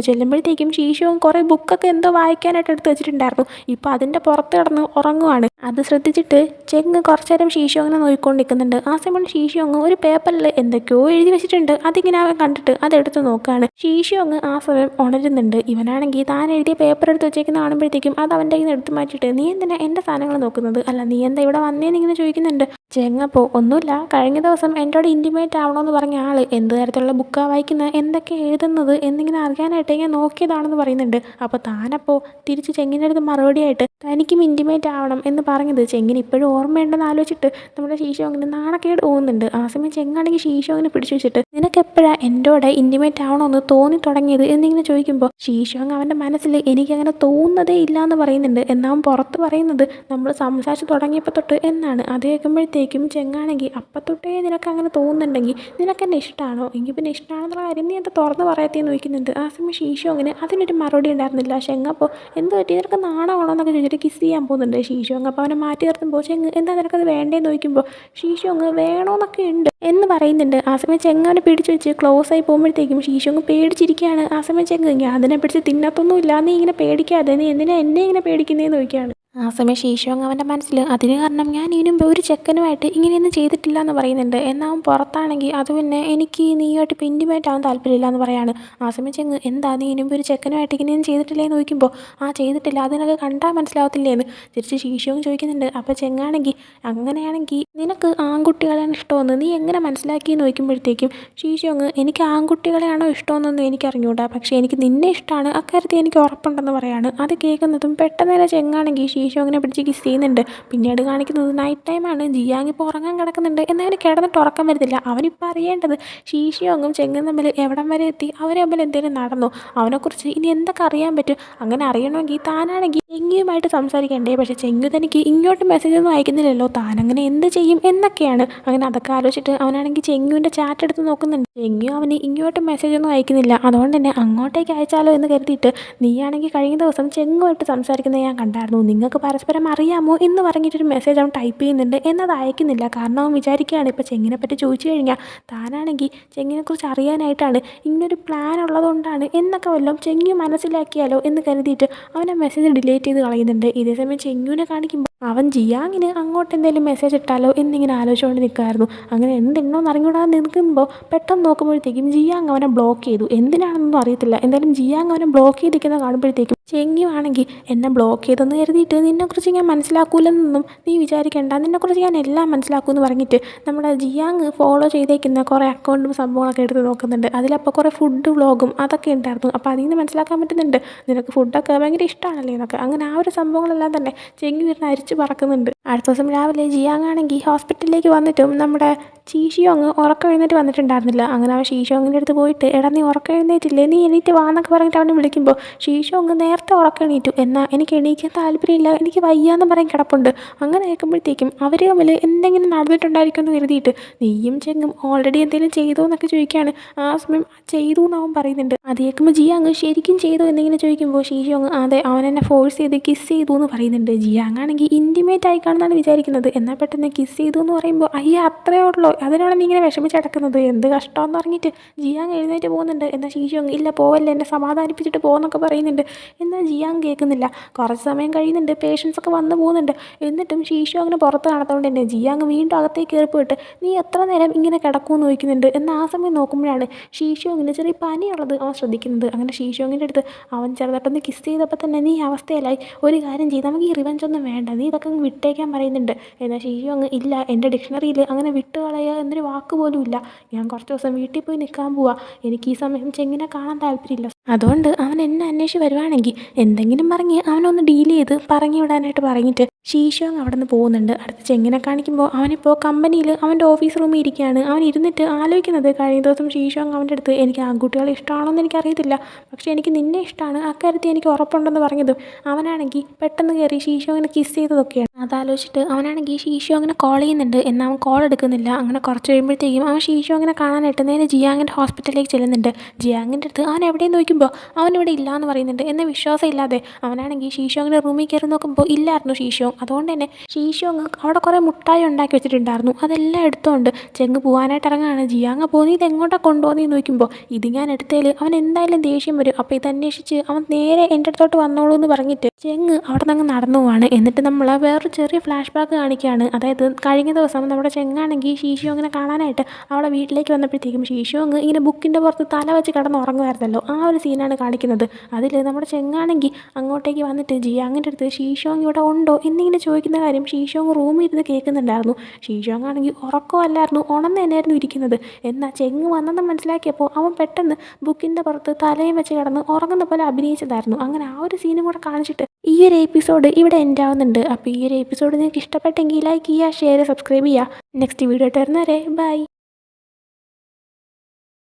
ചെല്ലുമ്പോഴത്തേക്കും ഷീഷോങ് കുറേ ബുക്കൊക്കെ എന്തോ വായിക്കാനായിട്ട് എടുത്ത് വെച്ചിട്ടുണ്ടായിരുന്നു. ഇപ്പോൾ അതിൻ്റെ പുറത്ത് കിടന്ന് ഉറങ്ങുവാണ്. അത് ശ്രദ്ധിച്ചിട്ട് ചെങ്ങ് കുറച്ചു നേരം ഷീഷോങ്ങിനെ നോക്കിക്കൊണ്ടിരിക്കുന്നുണ്ട്. ആ സമയം ഷീഷോങ് ഒരു പേപ്പറിൽ എന്തൊക്കെയോ എഴുതി വെച്ചിട്ടുണ്ട്. അതിങ്ങനെ അവൻ കണ്ടിട്ട് അതെടുത്ത് നോക്കുകയാണ്. ഷീഷോങ് ആ സമയം ഉണരുന്നുണ്ട്. ഇവനാണെങ്കിൽ താൻ എഴുതിയ പേപ്പർ എടുത്ത് വെച്ചേക്കുന്ന കാണുമ്പോഴത്തേക്കും അത് അവൻ്റെ കയ്യിൽ നിന്ന് എടുത്ത് മാറ്റിയിട്ട് നീ എന്തിനാ എൻ്റെ സാധനങ്ങൾ നോക്കുന്നത്, അല്ല നീ എന്താ ഇവിടെ വന്നേന്നിങ്ങനെ ചോദിക്കുന്നുണ്ട്. ചെങ്ങപ്പോൾ ഒന്നുമില്ല, കഴിഞ്ഞ ദിവസം എന്നോട് ഇൻറ്റിമേറ്റ് ആവണമെന്ന് പറഞ്ഞ ആൾ എന്ത് തരത്തിലുള്ള ബുക്കാണ് വായിക്കുന്നത്, എന്തൊക്കെ എഴുതുന്നത് എന്നിങ്ങനെ അറിയാനായിട്ട് ഞാൻ നോക്കിയതാണെന്ന് പറയുന്നുണ്ട്. അപ്പോൾ താനപ്പോൾ തിരിച്ച് ചെങ്ങിൻ്റെ അടുത്ത് മറുപടിയായിട്ട് തനിക്കും ഇൻറ്റിമേറ്റ് ആവണം എന്ന് പറഞ്ഞത് ചെങ്ങിന് ഇപ്പോഴും ഓർമ്മയുണ്ടെന്ന് ആലോചിച്ചിട്ട് നമ്മുടെ ശീശോങ്ങിന് നാണക്കേട് പോകുന്നുണ്ട്. ആ സമയം ചെങ്ങാണെങ്കിൽ ശീശോങ്ങിനെ പിടിച്ചു വെച്ചിട്ട് നിനക്കെപ്പോഴാണ് എന്നോട് ഇൻറ്റിമേറ്റ് ആവണമെന്ന് തോന്നി തുടങ്ങിയത് എന്നിങ്ങനെ ചോദിക്കുമ്പോൾ ശീശോങ് അവൻ്റെ മനസ്സിൽ എനിക്കങ്ങനെ തോന്നുന്നതേ ഇല്ല എന്ന് പറയുന്നുണ്ട്. എന്നാൽ പുറത്ത് പറയുന്നത് നമ്മൾ സംസാരിച്ച് തുടങ്ങിയപ്പോൾ തൊട്ട് എന്നാണ്. അത് കേൾക്കുമ്പോഴത്തേക്കും ചെങ്ങാണെങ്കിൽ അപ്പം തൊട്ടേ നിനക്ക് അങ്ങനെ തോന്നുന്നുണ്ടെങ്കിൽ നിനക്കെന്നെ ഇഷ്ടമാണോ, എങ്കിൽ പിന്നെ ഇഷ്ടമാണെന്നുള്ള കാര്യം നീ എന്താ തുറന്ന് പറയത്തേന്ന് ചോദിക്കുന്നുണ്ട്. ആ സമയം ശീശോങ്ങിന് അതിനൊരു മറുപടി ഉണ്ടായിരുന്നില്ല. ചെങ്ങപ്പോൾ എന്ത് പറ്റി, നിനക്ക് നാണമാണോ എന്നൊക്കെ ചോദിച്ചിട്ട് കിസ് ചെയ്യാൻ പോകുന്നുണ്ട് ശീശോങ്. അപ്പോൾ അവനെ മാറ്റി നിർത്തുമ്പോൾ ചെങ്ങ് എന്താ നിനക്കത് വേണ്ടേന്ന് ചോദിക്കുമ്പോൾ ശീശോങ് വേണോന്നൊക്കെ ഉണ്ട് എന്ന് പറയുന്നുണ്ട്. ആ സമയം ചെങ്ങാനെ പിടിച്ച് വെച്ച് ക്ലോസ് ആയി പോകുമ്പോഴത്തേക്കും ശീശോങ് പേടിച്ചിരിക്കുകയാണ്. ആ സമയം ചെങ്ങ് ഞാൻ അതിനെ പിടിച്ച് തിന്നത്തൊന്നുമില്ല, നീ ഇങ്ങനെ പേടിക്കാതെ, നീ എന്തിനാ എന്നെ ഇങ്ങനെ പേടിക്കുന്നതെന്ന് ചോദിക്കുകയാണ്. ആ സമയം ശീശോങ് അവൻ്റെ മനസ്സിൽ അതിന് കാരണം ഞാൻ ഇതിനു മുമ്പ് ഒരു ചെക്കനുമായിട്ട് ഇങ്ങനെയൊന്നും ചെയ്തിട്ടില്ല എന്ന് പറയുന്നുണ്ട്. എന്നാൽ അവൻ പുറത്താണെങ്കിൽ അത് പിന്നെ എനിക്ക് നീയായിട്ട് ഇപ്പോൾ ഇൻറ്റിമേറ്റ് ആവാൻ താല്പര്യമില്ല എന്ന് പറയാണ്. ആ സമയം ചെങ്ങ് എന്താ നീ ഇതിനു മുമ്പ് ഒരു ചെക്കനുമായിട്ട് ഇങ്ങനെയൊന്നും ചെയ്തിട്ടില്ലേന്ന് ചോദിക്കുമ്പോൾ ആ ചെയ്തിട്ടില്ല, അതിനൊക്കെ കണ്ടാൽ മനസ്സിലാവത്തില്ലേന്ന് തിരിച്ച് ശീശോങ് ചോദിക്കുന്നുണ്ട്. അപ്പോൾ ചെങ്ങാണെങ്കിൽ അങ്ങനെയാണെങ്കിൽ നിനക്ക് ആൺകുട്ടികളെയാണ് ഇഷ്ടമെന്ന് നീ എങ്ങനെ മനസ്സിലാക്കിയെന്ന് ചോദിക്കുമ്പോഴത്തേക്കും ശീശോങ് എനിക്ക് ആൺകുട്ടികളെയാണോ ഇഷ്ടമെന്നൊന്നും എനിക്ക് അറിഞ്ഞൂടാ, പക്ഷേ എനിക്ക് നിന്നെ ഇഷ്ടമാണ്, അക്കാര്യത്തിൽ എനിക്ക് ഉറപ്പുണ്ടെന്ന് പറയാണ്. അത് കേൾക്കുന്നതും പെട്ടെന്ന് തന്നെ ചെങ്ങാണെങ്കിൽ ശീശോങ്ങിനെ പിടിച്ച് കിസ് ചെയ്യുന്നുണ്ട്. പിന്നീട് കാണിക്കുന്നത് നൈറ്റ് ടൈമാണ്. ജിയാങ് ഇപ്പോൾ ഉറങ്ങാൻ കിടക്കുന്നുണ്ട്. എന്നാൽ അവന് കിടന്നിട്ട് ഉറക്കം വരുന്നില്ല. അവനിപ്പോൾ അറിയേണ്ടത് ശീശോങ്ങും ചെങ്ങും തമ്മിൽ എവിടം വരെ എത്തി, അവർ തമ്മിൽ എന്തെങ്കിലും നടന്നു, അവനെക്കുറിച്ച് ഇനി എന്തൊക്കെ അറിയാൻ പറ്റും. അങ്ങനെ അറിയണമെങ്കിൽ താനാണെങ്കിൽ ചെങ്ങിയുമായിട്ട് സംസാരിക്കണ്ടേ, പക്ഷേ ചെങ്ങു തനിക്ക് ഇങ്ങോട്ട് മെസ്സേജൊന്നും അയക്കുന്നില്ലല്ലോ, താനങ്ങനെ എന്ത് ചെയ്യും എന്നൊക്കെയാണ്. അങ്ങനെ അതൊക്കെ ആലോചിച്ചിട്ട് അവനാണെങ്കിൽ ചെങ്ങുവിൻ്റെ ചാറ്റ് എടുത്ത് നോക്കുന്നുണ്ട്. ചെങ്ങു അവന് ഇങ്ങോട്ട് മെസ്സേജൊന്നും അയക്കുന്നില്ല. അതുകൊണ്ട് തന്നെ അങ്ങോട്ടേക്ക് അയച്ചാലോ എന്ന് കരുതിയിട്ട് നീയാണെങ്കിൽ കഴിഞ്ഞ ദിവസം ചെങ്ങുമായിട്ട് സംസാരിക്കുന്നത് ഞാൻ കണ്ടായിരുന്നു, നിങ്ങൾക്ക് പരസ്പരം അറിയാമോ എന്ന് പറഞ്ഞിട്ടൊരു മെസ്സേജ് അവൻ ടൈപ്പ് ചെയ്യുന്നുണ്ട്. എന്നത് അയക്കുന്നില്ല. കാരണം അവൻ വിചാരിക്കുകയാണ് ഇപ്പോൾ ചെങ്ങിനെ പറ്റി ചോദിച്ചു കഴിഞ്ഞാൽ താനാണെങ്കിൽ ചെങ്ങിനെക്കുറിച്ച് അറിയാനായിട്ടാണ് ഇങ്ങനൊരു പ്ലാൻ ഉള്ളതുകൊണ്ടാണ് എന്നൊക്കെ വല്ലതും ചെങ്ങു മനസ്സിലാക്കിയാലോ എന്ന് കരുതിയിട്ട് അവൻ ആ മെസ്സേജ് ഡിലീറ്റ് ചെയ്ത് കളയുന്നുണ്ട്. ഇതേസമയം ചെങ്ങുവിനെ കാണിക്കുമ്പോൾ അവൻ ജിയാങ്ങിന് അങ്ങോട്ട് എന്തെങ്കിലും മെസ്സേജ് ഇട്ടാലോ എന്നിങ്ങനെ ആലോചിച്ചുകൊണ്ട് നിൽക്കുമായിരുന്നു. അങ്ങനെ എന്തെണ്ണോന്ന് അറിഞ്ഞുകൂടാതെ നിൽക്കുമ്പോൾ പെട്ടെന്ന് നോക്കുമ്പോഴത്തേക്കും ജിയാങ് അവനെ ബ്ലോക്ക് ചെയ്തു. എന്തിനാണെന്നൊന്നും അറിയത്തില്ല. എന്തായാലും ജിയാങ് അവനെ ബ്ലോക്ക് ചെയ്തിരിക്കുന്നത് കാണുമ്പോഴത്തേക്കും ചെങ്ങു ആണെങ്കിൽ എന്നെ ബ്ലോക്ക് ചെയ്തെന്ന് കരുതിയിട്ട് നിന്നെക്കുറിച്ച് ഞാൻ മനസ്സിലാക്കൂലെന്നൊന്നും നീ വിചാരിക്കേണ്ട, നിന്നെക്കുറിച്ച് ഞാൻ എല്ലാം മനസ്സിലാക്കുമെന്ന് പറഞ്ഞിട്ട് നമ്മുടെ ജിയാങ് ഫോളോ ചെയ്തേക്കുന്ന കുറേ അക്കൗണ്ടും സംഭവങ്ങളൊക്കെ എടുത്ത് നോക്കുന്നുണ്ട്. അതിലപ്പോൾ കുറേ ഫുഡ് വ്ളോഗും അതൊക്കെ ഉണ്ടായിരുന്നു. അപ്പോൾ അതിൽ നിന്ന് മനസ്സിലാക്കാൻ പറ്റുന്നുണ്ട് നിനക്ക് ഫുഡൊക്കെ ഭയങ്കര ഇഷ്ടമാണല്ലേ എന്നൊക്കെ. അങ്ങനെ ആ ഒരു സംഭവങ്ങളെല്ലാം തന്നെ ചെങ്ങു ഇരുന്ന് അരിച്ച് പറക്കുന്നുണ്ട്. അടുത്ത ദിവസം രാവിലെ ജിയാങ് ആണെങ്കിൽ ഹോസ്പിറ്റലിലേക്ക് വന്നിട്ടും നമ്മുടെ ശീശോങ് ഉറക്കം എഴുന്നേറ്റ് വന്നിട്ടുണ്ടായിരുന്നില്ല. അങ്ങനെ അവൻ ശീശോങ്ങിൻ്റെ അടുത്ത് പോയിട്ട് എടാ നീ ഉറക്കം എഴുന്നേറ്റില്ലേ, നീ എണീറ്റ് വാ എന്നൊക്കെ പറഞ്ഞിട്ട് അവനെ വിളിക്കുമ്പോൾ ശീശോങ് നേരത്തെ ഉറക്കം എണീറ്റു, എന്നാൽ എനിക്ക് എണീക്കാൻ താല്പര്യമില്ല, എനിക്ക് വയ്യാന്ന് പറയാൻ കിടപ്പുണ്ട്. അങ്ങനെ കേൾക്കുമ്പോഴത്തേക്കും അവർ തമ്മിൽ എന്തെങ്കിലും നടന്നിട്ടുണ്ടായിരിക്കും എന്ന് കരുതിയിട്ട് നീയും ചെങ്ങും ഓൾറെഡി എന്തെങ്കിലും ചെയ്തോ എന്നൊക്കെ ചോദിക്കുകയാണ്. ആ സമയം ചെയ്തു എന്ന് അവൻ പറയുന്നുണ്ട്. അത് കേൾക്കുമ്പോൾ ജിയാങ് ശരിക്കും ചെയ്തോ എന്നിങ്ങനെ ചോദിക്കുമ്പോൾ ശീശോങ് അതെ അവൻ എന്നെ ഫോഴ്സ് ചെയ്ത് കിസ് ചെയ്തു എന്ന് പറയുന്നുണ്ട്. ജിയാങ് ആണെങ്കിൽ ഇൻറ്റിമേറ്റ് ആയിക്കാണെന്നാണ് വിചാരിക്കുന്നത്. എന്നാൽ പെട്ടെന്ന് കിസ് ചെയ്തു എന്ന് പറയുമ്പോൾ അയ്യ അത്രയേ ഉള്ളൂ, അതിനാണ് നീ ഇങ്ങനെ വിഷമിച്ചടക്കുന്നത്, എന്ത് കഷ്ടമെന്ന് പറഞ്ഞിട്ട് ജിയാങ് എഴുന്നേറ്റ് പോകുന്നുണ്ട്. എന്നാൽ ശീശോങ് ഇല്ല പോവല്ലേ, എന്നെ സമാധാനിപ്പിച്ചിട്ട് പോകുന്നൊക്കെ പറയുന്നുണ്ട്. എന്നാൽ ജിയാങ് കേൾക്കുന്നില്ല. കുറച്ച് സമയം കഴിയുന്നുണ്ട്, പേഷ്യൻസ് ഒക്കെ വന്നു പോകുന്നുണ്ട്. എന്നിട്ടും ശീശോങ്ങിന് പുറത്ത് കാണാത്തതുകൊണ്ട് തന്നെ ജിയാങ് വീണ്ടും അകത്തേക്ക് കയറി പോയിട്ട് നീ എത്ര നേരം ഇങ്ങനെ കിടക്കുമെന്ന് ചോദിക്കുന്നുണ്ട്. എന്നാൽ ആ സമയം നോക്കുമ്പോഴാണ് ശീശോങ്ങിന് ചെറിയ പനിയുള്ളത് അവൻ ശ്രദ്ധിക്കുന്നത്. അങ്ങനെ ശീശോങ്ങിൻ്റെ അടുത്ത് അവൻ ചെറുതായിട്ടൊന്ന് കിസ് ചെയ്തപ്പോൾ തന്നെ നീ അവസ്ഥയിലായി, ഒരു കാര്യം ചെയ്ത് നമുക്ക് ഈ റിവഞ്ച് ഒന്നും വേണ്ട, നീ ഇതൊക്കെ വിട്ടേക്കാൻ പറയുന്നുണ്ട്. എന്നാൽ ശീശോങ് ഇല്ല, എൻ്റെ ഡിക്ഷണറിയിൽ അങ്ങനെ വിട്ടുകളയുക എന്നൊരു വാക്ക് പോലും ഇല്ല, ഞാൻ കുറച്ച് ദിവസം വീട്ടിൽ പോയി നിൽക്കാൻ പോവാ, എനിക്ക് ഈ സമയം ചെങ്ങിനെ കാണാൻ താല്പര്യമില്ല, അതുകൊണ്ട് അവൻ എന്നെ അന്വേഷിച്ച് വരുവാണെങ്കിൽ എന്തെങ്കിലും പറഞ്ഞ് അവനൊന്ന് ഡീൽ ചെയ്ത് പറഞ്ഞു വിടാനായിട്ട് പറഞ്ഞിട്ട് ശീശോങ് അവിടെ നിന്ന് പോകുന്നുണ്ട്. അടുത്ത് ചെങ്ങിനെ കാണിക്കുമ്പോൾ അവനിപ്പോൾ കമ്പനിയിൽ അവൻ്റെ ഓഫീസ് റൂമിൽ ഇരിക്കുകയാണ്. അവൻ ഇരുന്നിട്ട് ആലോചിക്കുന്നത് കഴിഞ്ഞ ദിവസം ശീശോങ് അവൻ്റെ അടുത്ത് എനിക്ക് ആൺകുട്ടികളെ ഇഷ്ടമാണോന്ന് എനിക്കറിയത്തില്ല, പക്ഷേ എനിക്ക് നിന്നെ ഇഷ്ടമാണ്, അക്കാര്യത്തിൽ എനിക്ക് ഉറപ്പുണ്ടെന്ന് പറഞ്ഞതും അവനാണെങ്കിൽ പെട്ടെന്ന് കയറി ശീശോങ്ങിനെ കിസ് ചെയ്തതൊക്കെയാണ്. അതാലോചിച്ചിട്ട് അവനാണെങ്കിൽ ശീശോങ്ങിനെ കോൾ ചെയ്യുന്നുണ്ട്. എന്നാൽ അവൻ കോൾ എടുക്കുന്നില്ല. അങ്ങനെ കുറച്ച് കഴിയുമ്പോഴത്തേക്കും അവൻ ശീശോങ്ങിനെ കാണാനായിട്ട് നേരെ ജിയാങ്ങിൻ്റെ ഹോസ്പിറ്റലിലേക്ക് ചെല്ലുന്നുണ്ട്. ജിയാങ്ങിൻ്റെ അടുത്ത് അവൻ എവിടെയെന്ന് ചോദിക്കുമ്പോൾ അവനിവിടെ ഇല്ല എന്ന് പറയുന്നുണ്ട്. എന്നാൽ വിശ്വാസം ഇല്ലാതെ അവനാണെങ്കിൽ ശീശോങ്ങിൻ്റെ റൂമിൽ കയറി നോക്കുമ്പോൾ ഇല്ലായിരുന്നു ശീശോങ്. അതുകൊണ്ട് തന്നെ ശീശോങ് അവിടെ കുറേ മുട്ടായി ഉണ്ടാക്കി വെച്ചിട്ടുണ്ടായിരുന്നു. അതെല്ലാം എടുത്തുകൊണ്ട് ചെങ്ങ് പോകാനായിട്ട് ഇറങ്ങുകയാണ്. ജിയാങ് നീ ഇതെങ്ങോട്ടാണ് കൊണ്ടുപോകുന്നതെന്ന് ചോദിക്കുമ്പോൾ ഇത് ഞാൻ എടുത്തതിൽ അവൻ എന്തായാലും ദേഷ്യം വരും, അപ്പോൾ ഇതന്വേഷിച്ച് അവൻ നേരെ എൻ്റെ അടുത്തോട്ട് വന്നോളൂ എന്ന് പറഞ്ഞിട്ട് ചെങ്ങ് അവിടെ നിന്ന് അങ്ങ് നടന്നു പോവാണ്. എന്നിട്ട് നമ്മൾ വേറൊരു ചെറിയ ഫ്ലാഷ് ബാക്ക് കാണിക്കുകയാണ്. അതായത് കഴിഞ്ഞ ദിവസം നമ്മുടെ ചെങ്ങാണെങ്കിൽ ശീശോങ്ങിനെ കാണാനായിട്ട് അവളെ വീട്ടിലേക്ക് വന്നപ്പോഴത്തേക്കും ശീശോങ് ഇങ്ങനെ ബുക്കിൻ്റെ പുറത്ത് തല വെച്ച് കിടന്ന് ഉറങ്ങുമായിരുന്നല്ലോ. ആ ഒരു സീനാണ് കാണിക്കുന്നത്. അതിൽ നമ്മുടെ ചെങ്ങാണെങ്കിൽ അങ്ങോട്ടേക്ക് വന്നിട്ട് ജിയാങ്ങിൻ്റെ അടുത്ത് ഷീഷോങ് ഇവിടെ ഉണ്ടോ എന്നിങ്ങനെ ചോദിക്കുന്ന കാര്യം ഷീഷോങ് റൂമിൽ ഇരുന്ന് കേൾക്കുന്നുണ്ടായിരുന്നു. ഷീഷോങ് ആണെങ്കിൽ ഉറക്കമല്ലായിരുന്നു, ഉണർന്ന് തന്നെയായിരുന്നു ഇരിക്കുന്നത്. എന്നാൽ ചെങ്ങ് വന്നെന്ന് മനസ്സിലാക്കിയപ്പോൾ അവൻ പെട്ടെന്ന് ബുക്കിൻ്റെ പുറത്ത് തലയും വെച്ച് കിടന്ന് ഉറങ്ങുന്ന പോലെ അഭിനയിച്ചതായിരുന്നു. അങ്ങനെ ആ ഒരു സീനും കൂടെ കാണിച്ചിട്ട് ഈ ഒരു എപ്പിസോഡ് ഇവിടെ എൻഡ് ആവുന്നുണ്ട്. അപ്പോൾ ഈ ഒരു എപ്പിസോഡ് നിങ്ങൾക്ക് ഇഷ്ടപ്പെട്ടെങ്കിൽ ലൈക്ക് ചെയ്യുക, ഷെയർ, സബ്സ്ക്രൈബ് ചെയ്യുക. നെക്സ്റ്റ് വീഡിയോ ആയിട്ട് വരുന്നവരെ ബൈ.